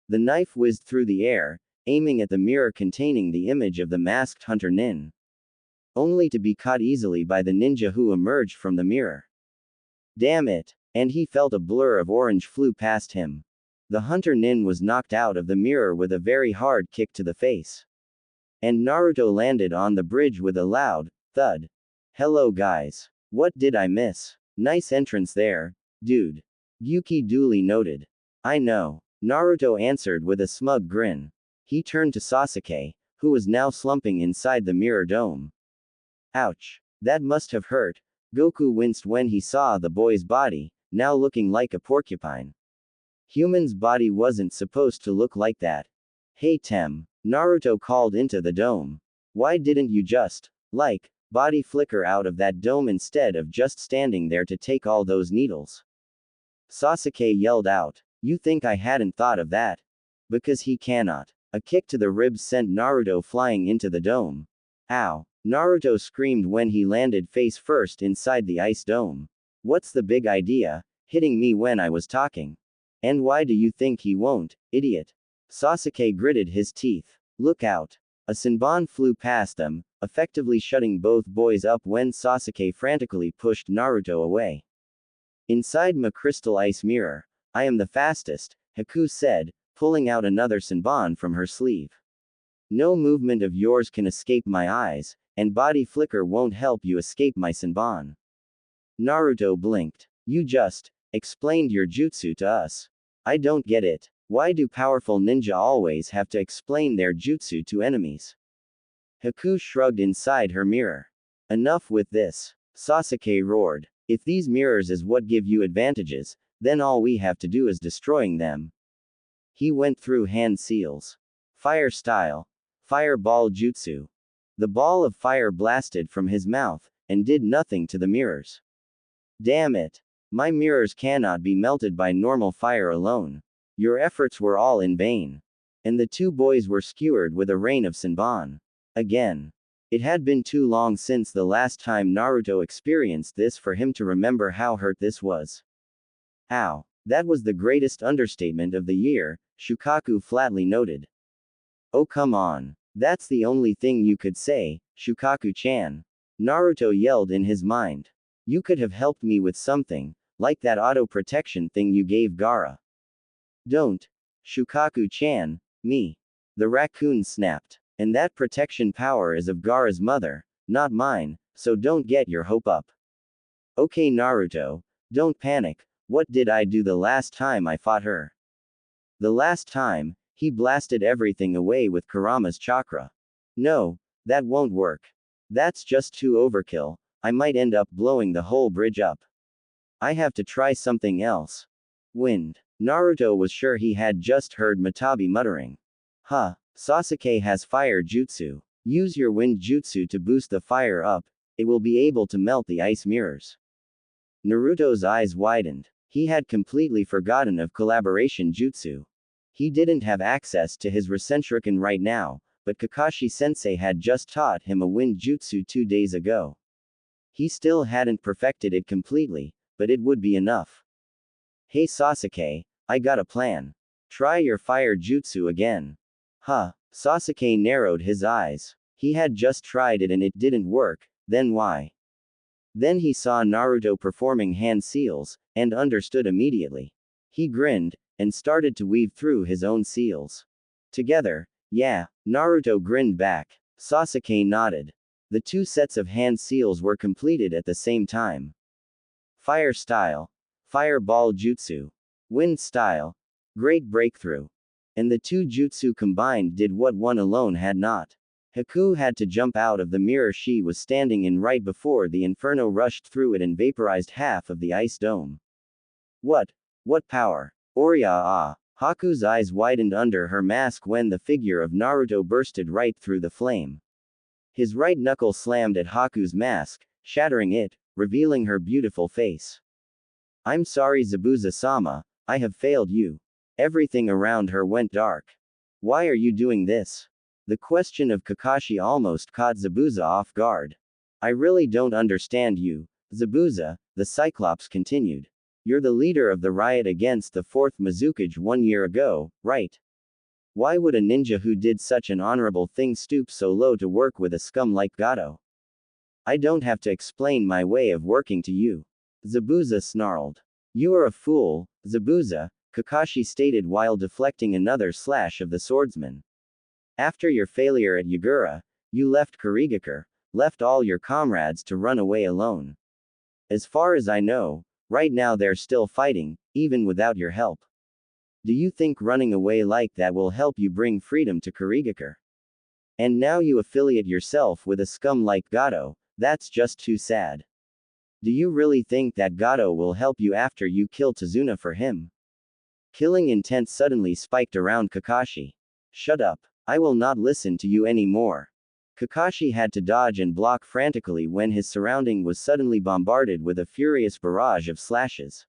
Speaker 1: The knife whizzed through the air, aiming at the mirror containing the image of the masked hunter Nin. Only to be caught easily by the ninja who emerged from the mirror. Damn it! And he felt a blur of orange flew past him. The hunter Nin was knocked out of the mirror with a very hard kick to the face. And Naruto landed on the bridge with a loud thud. Hello guys. What did I miss? Nice entrance there, dude. Yuki duly noted. I know. Naruto answered with a smug grin. He turned to Sasuke, who was now slumping inside the mirror dome. Ouch. That must have hurt. Goku winced when he saw the boy's body, now looking like a porcupine. Human's body wasn't supposed to look like that. Hey Tem. Naruto called into the dome. Why didn't you just, body flicker out of that dome instead of just standing there to take all those needles? Sasuke yelled out. You think I hadn't thought of that? Because he cannot. A kick to the ribs sent Naruto flying into the dome. Ow. Naruto screamed when he landed face first inside the ice dome. What's the big idea, hitting me when I was talking? And why do you think he won't, idiot? Sasuke gritted his teeth. Look out. A Senbon flew past them, effectively shutting both boys up when Sasuke frantically pushed Naruto away. Inside my crystal ice mirror, I am the fastest, Haku said, pulling out another Senbon from her sleeve. No movement of yours can escape my eyes, and body flicker won't help you escape my Senbon. Naruto blinked. You just explained your jutsu to us. I don't get it. Why do powerful ninja always have to explain their jutsu to enemies? Haku shrugged inside her mirror. Enough with this. Sasuke roared. If these mirrors is what give you advantages, then all we have to do is destroying them. He went through hand seals. Fire style. Fireball jutsu. The ball of fire blasted from his mouth, and did nothing to the mirrors. Damn it. My mirrors cannot be melted by normal fire alone. Your efforts were all in vain. And the two boys were skewered with a rain of Senbon. Again. It had been too long since the last time Naruto experienced this for him to remember how hurt this was. Ow. That was the greatest understatement of the year, Shukaku flatly noted. Oh come on. That's the only thing you could say, Shukaku-chan. Naruto yelled in his mind. You could have helped me with something, like that auto protection thing you gave Gaara. Don't. Shukaku-chan, me. The raccoon snapped. And that protection power is of Gaara's mother, not mine, so don't get your hope up. Okay Naruto, don't panic, what did I do the last time I fought her? The last time, he blasted everything away with Kurama's chakra. No, that won't work. That's just too overkill, I might end up blowing the whole bridge up. I have to try something else. Wind. Naruto was sure he had just heard Matabi muttering. Huh. Sasuke has fire jutsu. Use your wind jutsu to boost the fire up, it will be able to melt the ice mirrors. Naruto's eyes widened. He had completely forgotten of collaboration jutsu. He didn't have access to his Rasenshuriken right now, but Kakashi-sensei had just taught him a wind jutsu 2 days ago. He still hadn't perfected it completely, but it would be enough. Hey Sasuke, I got a plan. Try your fire jutsu again. Huh. Sasuke narrowed his eyes. He had just tried it and it didn't work, then why? Then he saw Naruto performing hand seals, and understood immediately. He grinned, and started to weave through his own seals. Together, yeah, Naruto grinned back. Sasuke nodded. The 2 sets of hand seals were completed at the same time. Fire style. Fireball jutsu. Wind style. Great breakthrough. And the two jutsu combined did what one alone had not. Haku had to jump out of the mirror she was standing in right before the inferno rushed through it and vaporized half of the ice dome. What? What power? Oria ah. Haku's eyes widened under her mask when the figure of Naruto bursted right through the flame. His right knuckle slammed at Haku's mask, shattering it, revealing her beautiful face. I'm sorry Zabuza-sama, I have failed you. Everything around her went dark. Why are you doing this? The question of Kakashi almost caught Zabuza off guard. I really don't understand you, Zabuza, the Cyclops continued. You're the leader of the riot against the 4th Mizukage 1 year ago, right? Why would a ninja who did such an honorable thing stoop so low to work with a scum like Gato? I don't have to explain my way of working to you. Zabuza snarled. You are a fool, Zabuza, Kakashi stated while deflecting another slash of the swordsman. After your failure at Yagura, you left Kurigakure, left all your comrades to run away alone. As far as I know, right now they're still fighting, even without your help. Do you think running away like that will help you bring freedom to Kurigakure? And now you affiliate yourself with a scum like Gato, that's just too sad. Do you really think that Gato will help you after you kill Tazuna for him? Killing intent suddenly spiked around Kakashi. Shut up. I will not listen to you anymore. Kakashi had to dodge and block frantically when his surrounding was suddenly bombarded with a furious barrage of slashes.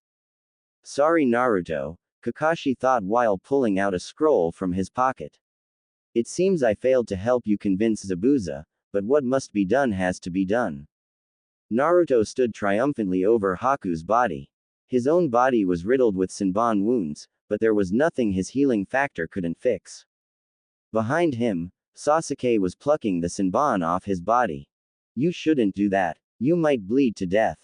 Speaker 1: Sorry Naruto, Kakashi thought while pulling out a scroll from his pocket. It seems I failed to help you convince Zabuza, but what must be done has to be done. Naruto stood triumphantly over Haku's body. His own body was riddled with Senbon wounds, but there was nothing his healing factor couldn't fix. Behind him, Sasuke was plucking the Senbon off his body. You shouldn't do that. You might bleed to death.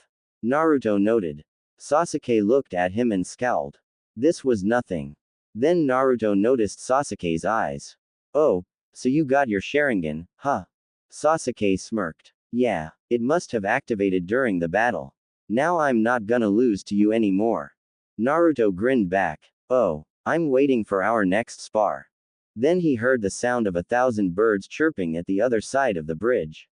Speaker 1: Naruto noted. Sasuke looked at him and scowled. This was nothing. Then Naruto noticed Sasuke's eyes. Oh, so you got your Sharingan, huh? Sasuke smirked. Yeah, it must have activated during the battle. Now I'm not gonna lose to you anymore. Naruto grinned back. Oh, I'm waiting for our next spar. Then he heard the sound of 1,000 birds chirping at the other side of the bridge.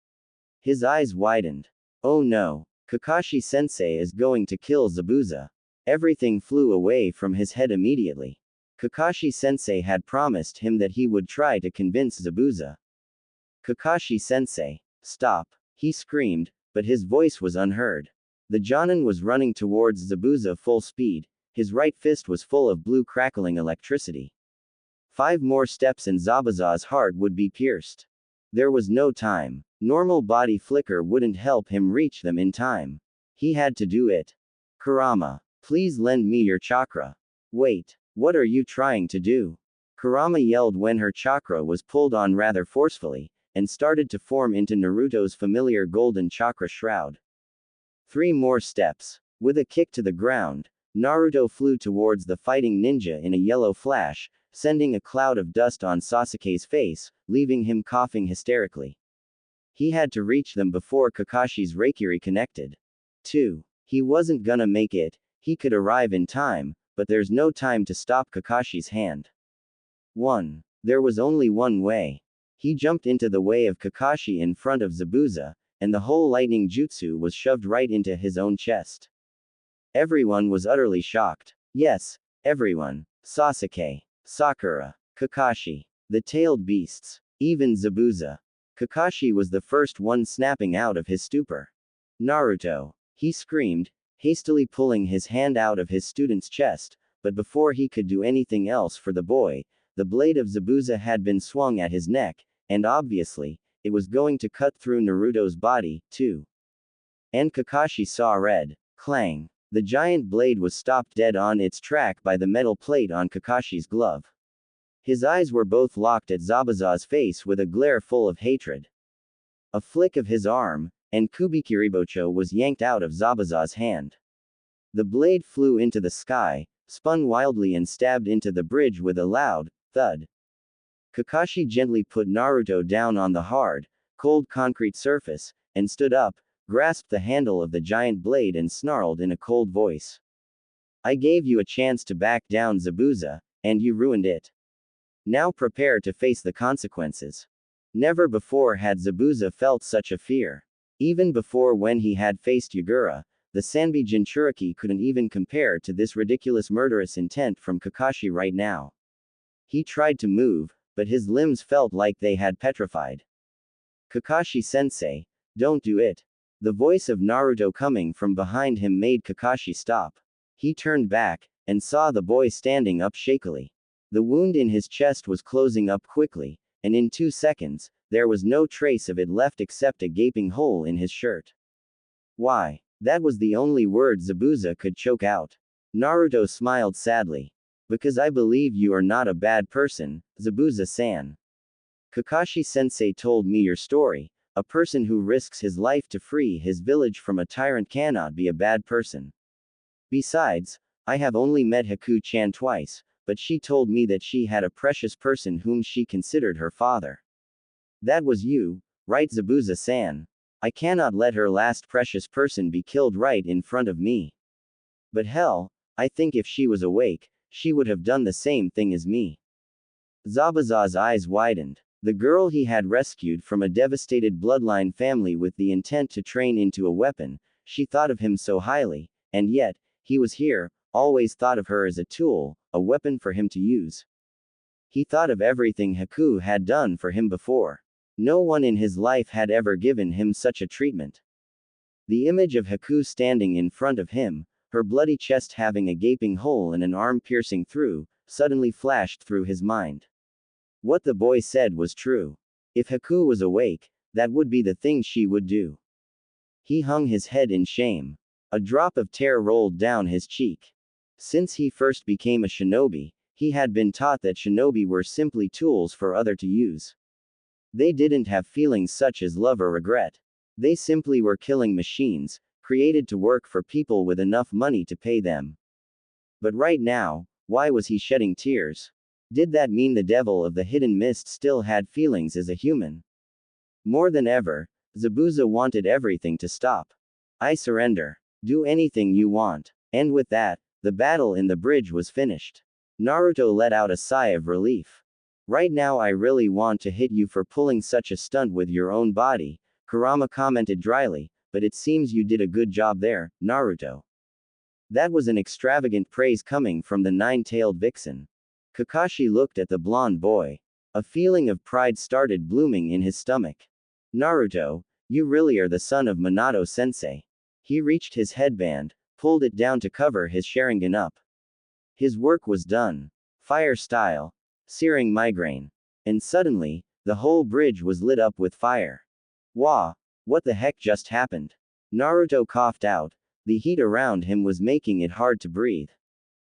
Speaker 1: His eyes widened. Oh no, Kakashi-sensei is going to kill Zabuza. Everything flew away from his head immediately. Kakashi-sensei had promised him that he would try to convince Zabuza. Kakashi-sensei, stop, he screamed, but his voice was unheard. The Jonin was running towards Zabuza full speed, his right fist was full of blue crackling electricity. 5 more steps and Zabuza's heart would be pierced. There was no time. Normal body flicker wouldn't help him reach them in time. He had to do it. Kurama, please lend me your chakra. Wait, what are you trying to do? Kurama yelled when her chakra was pulled on rather forcefully, and started to form into Naruto's familiar golden chakra shroud. 3 more steps. With a kick to the ground, Naruto flew towards the fighting ninja in a yellow flash, sending a cloud of dust on Sasuke's face, leaving him coughing hysterically. He had to reach them before Kakashi's Reikiri connected. 2. He wasn't gonna make it, he could arrive in time, but there's no time to stop Kakashi's hand. 1. There was only one way. He jumped into the way of Kakashi in front of Zabuza, and the whole lightning jutsu was shoved right into his own chest. Everyone was utterly shocked. Yes, everyone. Sasuke, Sakura, Kakashi, the tailed beasts, even Zabuza. Kakashi was the first one snapping out of his stupor. Naruto, he screamed, hastily pulling his hand out of his student's chest, but before he could do anything else for the boy, the blade of Zabuza had been swung at his neck, and obviously, it was going to cut through Naruto's body, too. And Kakashi saw red. Clang. The giant blade was stopped dead on its track by the metal plate on Kakashi's glove. His eyes were both locked at Zabuza's face with a glare full of hatred. A flick of his arm, and Kubikiribocho was yanked out of Zabuza's hand. The blade flew into the sky, spun wildly and stabbed into the bridge with a loud thud. Kakashi gently put Naruto down on the hard, cold concrete surface, and stood up, grasped the handle of the giant blade and snarled in a cold voice. I gave you a chance to back down Zabuza, and you ruined it. Now prepare to face the consequences. Never before had Zabuza felt such a fear. Even before when he had faced Yagura, the Sanbi Jinchuriki couldn't even compare to this ridiculous murderous intent from Kakashi right now. He tried to move, but his limbs felt like they had petrified. Kakashi-sensei, don't do it. The voice of Naruto coming from behind him made Kakashi stop. He turned back, and saw the boy standing up shakily. The wound in his chest was closing up quickly, and in 2 seconds, there was no trace of it left except a gaping hole in his shirt. Why? That was the only word Zabuza could choke out. Naruto smiled sadly. Because I believe you are not a bad person, Zabuza-san. Kakashi-sensei told me your story. A person who risks his life to free his village from a tyrant cannot be a bad person. Besides, I have only met Haku-chan twice, but she told me that she had a precious person whom she considered her father. That was you, right, Zabuza-san? I cannot let her last precious person be killed right in front of me. But hell, I think if she was awake, she would have done the same thing as me. Zabuza's eyes widened. The girl he had rescued from a devastated bloodline family with the intent to train into a weapon, she thought of him so highly, and yet, he was here, always thought of her as a tool, a weapon for him to use. He thought of everything Haku had done for him before. No one in his life had ever given him such a treatment. The image of Haku standing in front of him, her bloody chest having a gaping hole and an arm piercing through, suddenly flashed through his mind. What the boy said was true. If Haku was awake, that would be the thing she would do. He hung his head in shame. A drop of tear rolled down his cheek. Since he first became a shinobi, he had been taught that shinobi were simply tools for others to use. They didn't have feelings such as love or regret. They simply were killing machines, created to work for people with enough money to pay them. But right now, why was he shedding tears? Did that mean the devil of the hidden mist still had feelings as a human? More than ever, Zabuza wanted everything to stop. I surrender. Do anything you want. And with that, the battle in the bridge was finished. Naruto let out a sigh of relief. Right now I really want to hit you for pulling such a stunt with your own body, Kurama commented dryly, but it seems you did a good job there, Naruto. That was an extravagant praise coming from the nine-tailed vixen. Kakashi looked at the blonde boy. A feeling of pride started blooming in his stomach. Naruto, you really are the son of Minato-sensei. He reached his headband, pulled it down to cover his Sharingan up. His work was done. Fire style. Searing migraine. And suddenly, the whole bridge was lit up with fire. Wah! What the heck just happened? Naruto coughed out. The heat around him was making it hard to breathe.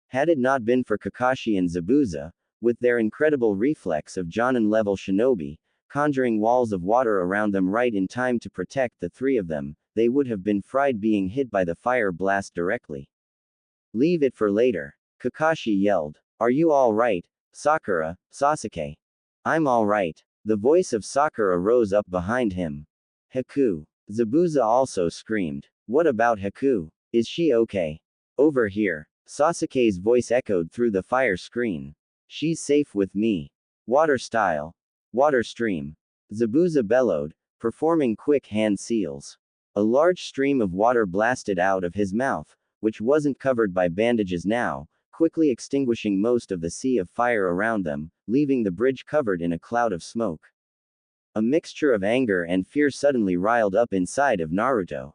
Speaker 1: Had it not been for Kakashi and Zabuza, with their incredible reflex of Jonin-level shinobi, conjuring walls of water around them right in time to protect the three of them, they would have been fried being hit by the fire blast directly. Leave it for later. Kakashi yelled. Are you all right, Sakura, Sasuke? I'm all right. The voice of Sakura rose up behind him. Haku. Zabuza also screamed. What about Haku? Is she okay? Over here. Sasuke's voice echoed through the fire screen. She's safe with me. Water style. Water stream. Zabuza bellowed, performing quick hand seals. A large stream of water blasted out of his mouth, which wasn't covered by bandages now, quickly extinguishing most of the sea of fire around them, leaving the bridge covered in a cloud of smoke. A mixture of anger and fear suddenly riled up inside of Naruto.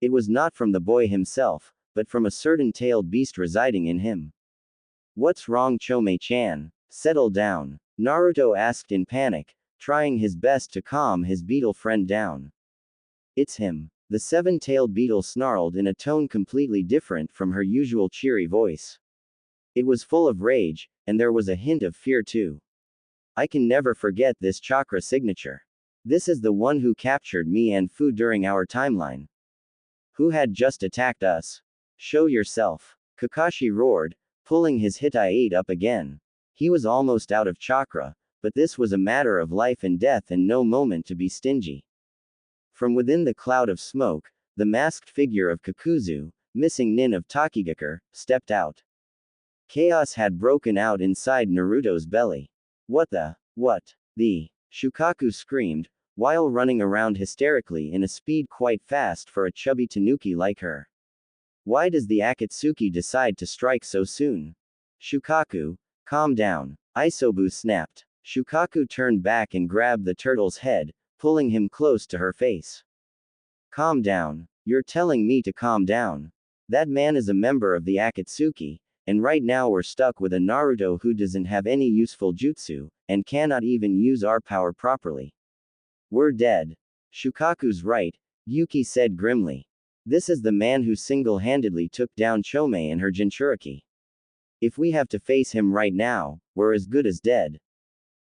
Speaker 1: It was not from the boy himself, but from a certain tailed beast residing in him. What's wrong, Chome-chan? Settle down. Naruto asked in panic, trying his best to calm his beetle friend down. It's him. The seven-tailed beetle snarled in a tone completely different from her usual cheery voice. It was full of rage, and there was a hint of fear too. I can never forget this chakra signature. This is the one who captured me and Fu during our timeline. Who had just attacked us? Show yourself. Kakashi roared, pulling his Hitai-8 up again. He was almost out of chakra, but this was a matter of life and death and no moment to be stingy. From within the cloud of smoke, the masked figure of Kakuzu, missing nin of Takigakure, stepped out. Chaos had broken out inside Naruto's belly. What the? Shukaku screamed, while running around hysterically in a speed quite fast for a chubby tanuki like her. Why does the Akatsuki decide to strike so soon? Shukaku, calm down. Isobu snapped. Shukaku turned back and grabbed the turtle's head, pulling him close to her face. Calm down. You're telling me to calm down. That man is a member of the Akatsuki, and right now we're stuck with a Naruto who doesn't have any useful jutsu, and cannot even use our power properly. We're dead. Shukaku's right, Yuki said grimly. This is the man who single-handedly took down Chome and her Jinchuriki. If we have to face him right now, we're as good as dead.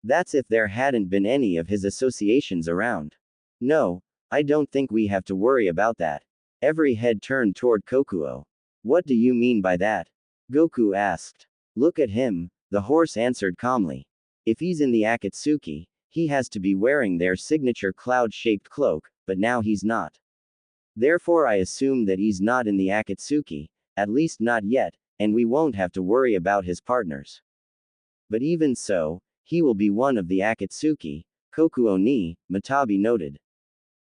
Speaker 1: That's if there hadn't been any of his associations around. No, I don't think we have to worry about that. Every head turned toward Kokuo. What do you mean by that? Goku asked. Look at him, the horse answered calmly. If he's in the Akatsuki, he has to be wearing their signature cloud-shaped cloak, but now he's not. Therefore I assume that he's not in the Akatsuki, at least not yet, and we won't have to worry about his partners. But even so, he will be one of the Akatsuki, Kokuo ni, Matabi noted.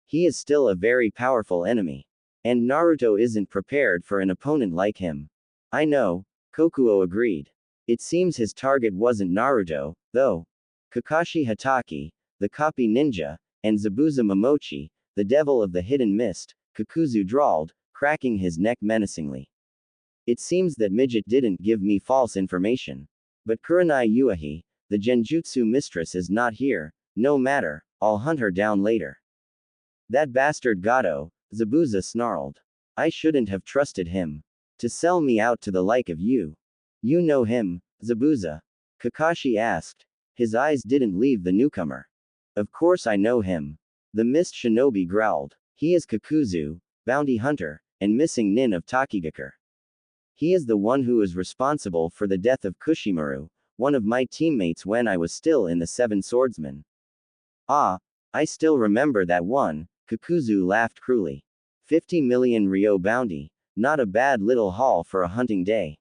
Speaker 1: He is still a very powerful enemy. And Naruto isn't prepared for an opponent like him. I know, Kokuo agreed. It seems his target wasn't Naruto, though. Kakashi Hatake, the copy ninja, and Zabuza Momochi, the devil of the hidden mist, Kakuzu drawled, cracking his neck menacingly. It seems that Midget didn't give me false information. But Kurenai Yuahi, the Genjutsu mistress is not here. No matter, I'll hunt her down later. That bastard Gato, Zabuza snarled. I shouldn't have trusted him. To sell me out to the like of you. You know him, Zabuza? Kakashi asked. His eyes didn't leave the newcomer. Of course I know him. The mist shinobi growled. He is Kakuzu, bounty hunter, and missing nin of Takigakure. He is the one who is responsible for the death of Kushimaru, one of my teammates when I was still in the Seven Swordsmen. Ah, I still remember that one, Kakuzu laughed cruelly. 50 million Ryo bounty, not a bad little haul for a hunting day.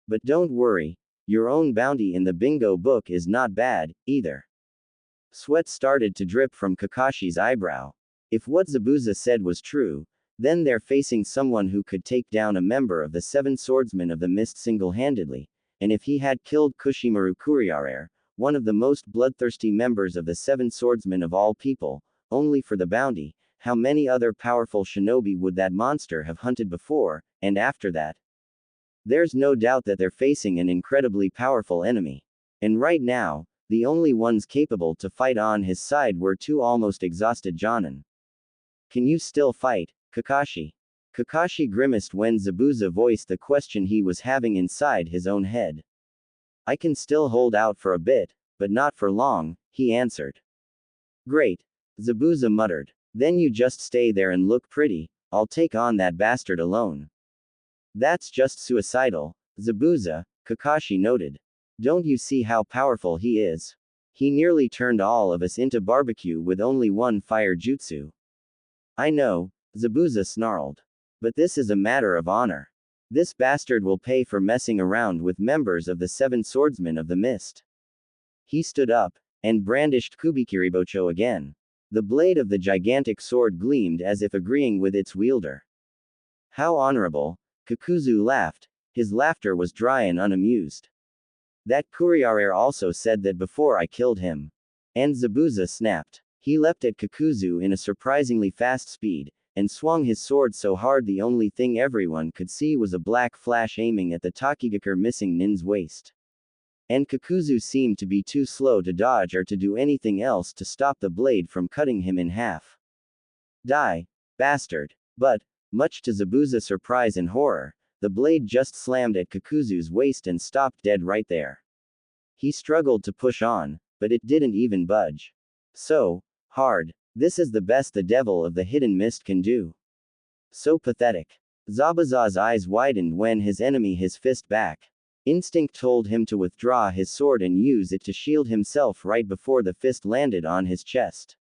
Speaker 1: But don't worry, your own bounty in the bingo book is not bad, either. Sweat started to drip from Kakashi's eyebrow. If what Zabuza said was true, then they're facing someone who could take down a member of the Seven Swordsmen of the Mist single-handedly, and if he had killed Kushimaru Kuriarere, one of the most bloodthirsty members of the Seven Swordsmen of all people, only for the bounty, how many other powerful shinobi would that monster have hunted before, and after that? There's no doubt that they're facing an incredibly powerful enemy. And right now, the only ones capable to fight on his side were two almost exhausted Jonin. Can you still fight, Kakashi? Kakashi grimaced when Zabuza voiced the question he was having inside his own head. I can still hold out for a bit, but not for long, he answered. Great. Zabuza muttered. Then you just stay there and look pretty, I'll take on that bastard alone. That's just suicidal, Zabuza, Kakashi noted. Don't you see how powerful he is? He nearly turned all of us into barbecue with only one fire jutsu. I know, Zabuza snarled. But this is a matter of honor. This bastard will pay for messing around with members of the Seven Swordsmen of the Mist. He stood up, and brandished Kubikiribocho again. The blade of the gigantic sword gleamed as if agreeing with its wielder. How honorable, Kakuzu laughed. His laughter was dry and unamused. That Kuriarere also said that before I killed him. And Zabuza snapped. He leapt at Kakuzu in a surprisingly fast speed, and swung his sword so hard the only thing everyone could see was a black flash aiming at the Takigakure missing nin's waist. And Kakuzu seemed to be too slow to dodge or to do anything else to stop the blade from cutting him in half. Die, bastard. But, much to Zabuza's surprise and horror, the blade just slammed at Kakuzu's waist and stopped dead right there. He struggled to push on, but it didn't even budge. So hard. This is the best the devil of the hidden mist can do. So pathetic. Zabuza's eyes widened when his enemy his fist back. Instinct told him to withdraw his sword and use it to shield himself right before the fist landed on his chest.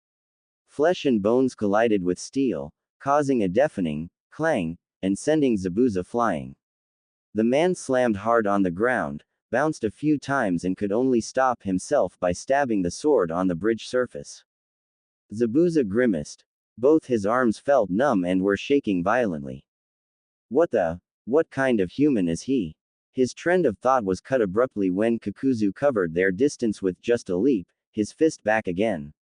Speaker 1: Flesh and bones collided with steel, causing a deafening clang, and sending Zabuza flying. The man slammed hard on the ground, bounced a few times and could only stop himself by stabbing the sword on the bridge surface. Zabuza grimaced. Both his arms felt numb and were shaking violently. What kind of human is he? His trend of thought was cut abruptly when Kakuzu covered their distance with just a leap, his fist back again.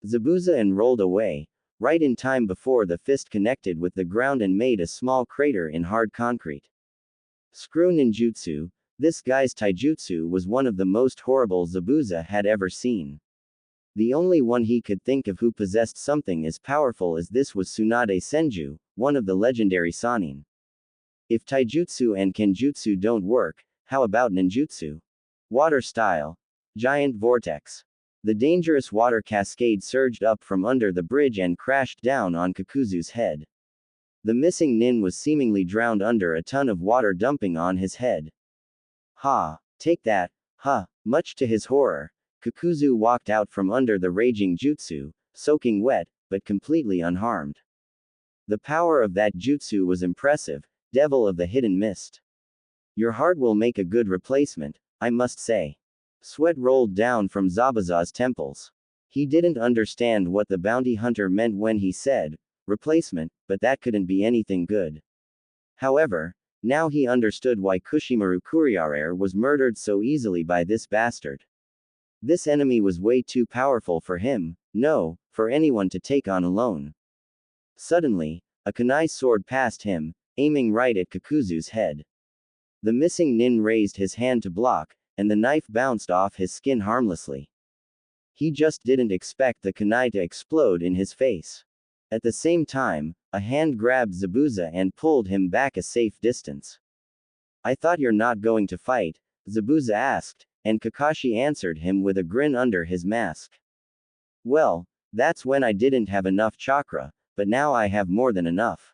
Speaker 1: Zabuza and rolled away, right in time before the fist connected with the ground and made a small crater in hard concrete. Screw ninjutsu, this guy's taijutsu was one of the most horrible Zabuza had ever seen. The only one he could think of who possessed something as powerful as this was Tsunade Senju, one of the legendary Sannin. If taijutsu and kenjutsu don't work, how about ninjutsu? Water style. Giant vortex. The dangerous water cascade surged up from under the bridge and crashed down on Kakuzu's head. The missing nin was seemingly drowned under a ton of water dumping on his head. Ha! Take that, huh? Much to his horror, Kakuzu walked out from under the raging jutsu, soaking wet, but completely unharmed. The power of that jutsu was impressive, devil of the hidden mist. Your heart will make a good replacement, I must say. Sweat rolled down from Zabuza's temples. He didn't understand what the bounty hunter meant when he said, replacement, but that couldn't be anything good. However, now he understood why Kushimaru Kuriarere was murdered so easily by this bastard. This enemy was way too powerful for him, no, for anyone to take on alone. Suddenly, a kunai sword passed him, aiming right at Kakuzu's head. The missing nin raised his hand to block, and the knife bounced off his skin harmlessly. He just didn't expect the kunai to explode in his face. At the same time, a hand grabbed Zabuza and pulled him back a safe distance. I thought you're not going to fight, Zabuza asked, and Kakashi answered him with a grin under his mask. Well, that's when I didn't have enough chakra, but now I have more than enough.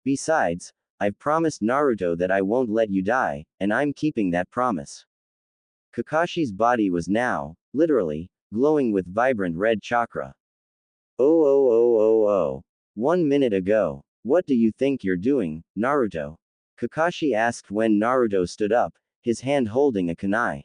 Speaker 1: Besides, I've promised Naruto that I won't let you die, and I'm keeping that promise. Kakashi's body was now, literally, glowing with vibrant red chakra. Oh. 1 minute ago. What do you think you're doing, Naruto? Kakashi asked when Naruto stood up, his hand holding a kunai.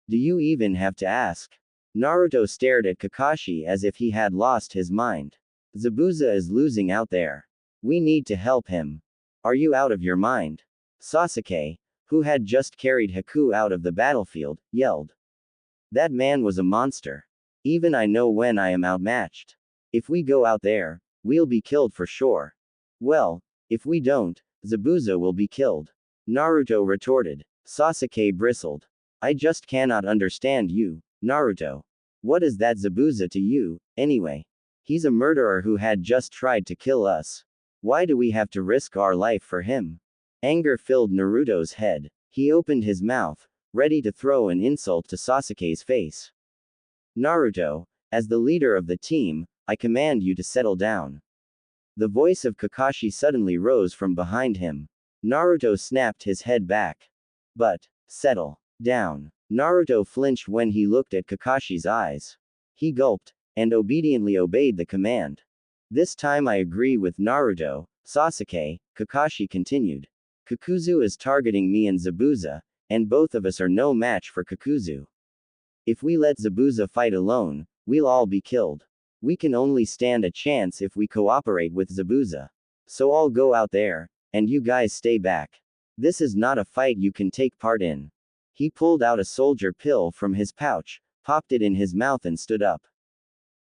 Speaker 1: Do you even have to ask? Naruto stared at Kakashi as if he had lost his mind. Zabuza is losing out there. We need to help him. Are you out of your mind? Sasuke, who had just carried Haku out of the battlefield, yelled. That man was a monster. Even I know when I am outmatched. If we go out there, we'll be killed for sure. Well, if we don't, Zabuza will be killed. Naruto retorted. Sasuke bristled. I just cannot understand you, Naruto. What is that Zabuza to you, anyway? He's a murderer who had just tried to kill us. Why do we have to risk our life for him? Anger filled Naruto's head. He opened his mouth, ready to throw an insult to Sasuke's face. Naruto, as the leader of the team, I command you to settle down. The voice of Kakashi suddenly rose from behind him. Naruto snapped his head back. But, settle down. Naruto flinched when he looked at Kakashi's eyes. He gulped, and obediently obeyed the command. This time I agree with Naruto, Sasuke, Kakashi continued. Kakuzu is targeting me and Zabuza, and both of us are no match for Kakuzu. If we let Zabuza fight alone, we'll all be killed. We can only stand a chance if we cooperate with Zabuza. So I'll go out there, and you guys stay back. This is not a fight you can take part in. He pulled out a soldier pill from his pouch, popped it in his mouth and stood up.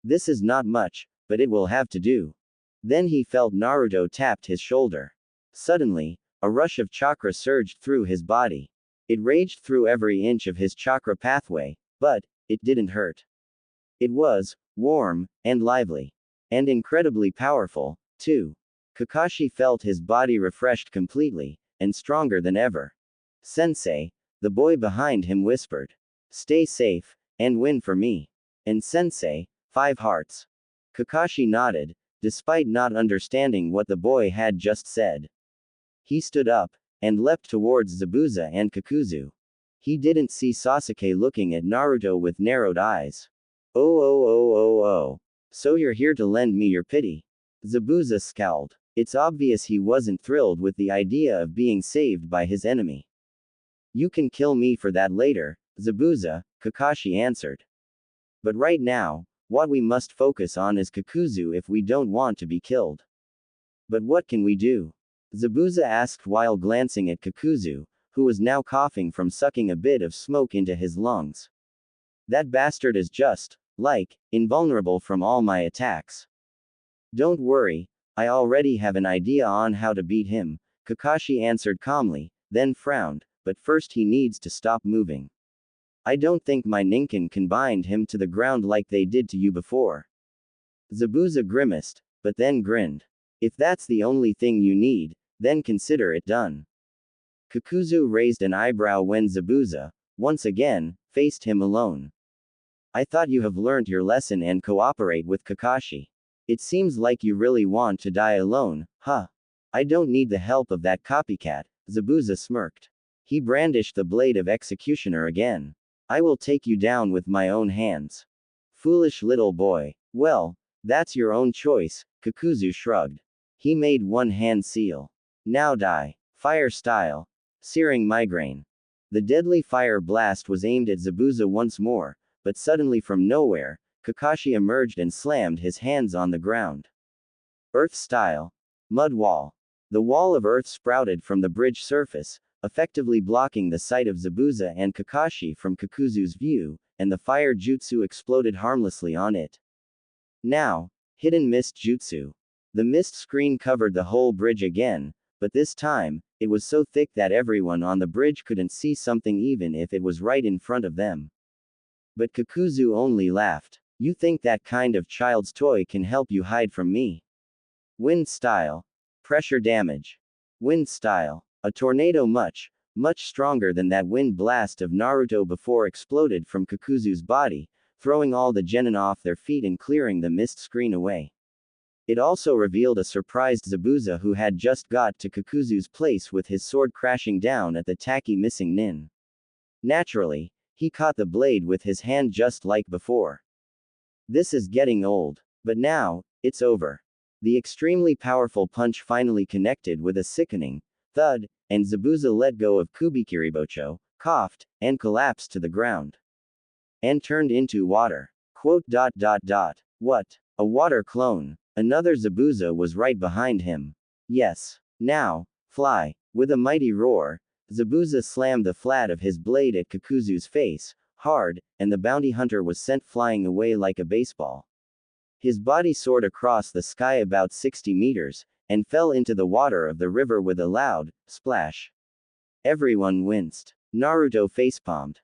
Speaker 1: This is not much, but it will have to do. Then he felt Naruto tapped his shoulder. Suddenly, a rush of chakra surged through his body. It raged through every inch of his chakra pathway, but it didn't hurt. It was warm and lively. And incredibly powerful, too. Kakashi felt his body refreshed completely, and stronger than ever. Sensei, the boy behind him whispered. Stay safe, and win for me. And Sensei, 5 hearts. Kakashi nodded, despite not understanding what the boy had just said. He stood up, and leapt towards Zabuza and Kakuzu. He didn't see Sasuke looking at Naruto with narrowed eyes. Oh. So you're here to lend me your pity? Zabuza scowled. It's obvious he wasn't thrilled with the idea of being saved by his enemy. You can kill me for that later, Zabuza, Kakashi answered. But right now, what we must focus on is Kakuzu if we don't want to be killed. But what can we do? Zabuza asked while glancing at Kakuzu, who was now coughing from sucking a bit of smoke into his lungs. That bastard is just, invulnerable from all my attacks. Don't worry, I already have an idea on how to beat him, Kakashi answered calmly, then frowned, but first he needs to stop moving. I don't think my Ninken can bind him to the ground like they did to you before. Zabuza grimaced, but then grinned. If that's the only thing you need, then consider it done. Kakuzu raised an eyebrow when Zabuza, once again, faced him alone. I thought you have learned your lesson and cooperate with Kakashi. It seems like you really want to die alone, huh? I don't need the help of that copycat, Zabuza smirked. He brandished the blade of executioner again. I will take you down with my own hands. Foolish little boy. Well, that's your own choice, Kakuzu shrugged. He made one hand seal. Now die. Fire style. Searing migraine. The deadly fire blast was aimed at Zabuza once more, but suddenly from nowhere, Kakashi emerged and slammed his hands on the ground. Earth style. Mud wall. The wall of earth sprouted from the bridge surface, effectively blocking the sight of Zabuza and Kakashi from Kakuzu's view, and the fire jutsu exploded harmlessly on it. Now, hidden mist jutsu. The mist screen covered the whole bridge again, but this time, it was so thick that everyone on the bridge couldn't see something even if it was right in front of them. But Kakuzu only laughed. You think that kind of child's toy can help you hide from me? Wind style. Pressure damage. Wind style. A tornado much stronger than that wind blast of Naruto before exploded from Kakuzu's body, throwing all the genin off their feet and clearing the mist screen away. It also revealed a surprised Zabuza who had just got to Kakuzu's place with his sword crashing down at the tacky missing nin. Naturally, he caught the blade with his hand just like before. This is getting old. But now, it's over. The extremely powerful punch finally connected with a sickening thud, and Zabuza let go of Kubikiribocho, coughed, and collapsed to the ground. And turned into water. What? A water clone. Another Zabuza was right behind him. Yes. Now, fly. With a mighty roar, Zabuza slammed the flat of his blade at Kakuzu's face, hard, and the bounty hunter was sent flying away like a baseball. His body soared across the sky about 60 meters, and fell into the water of the river with a loud splash. Everyone winced. Naruto facepalmed.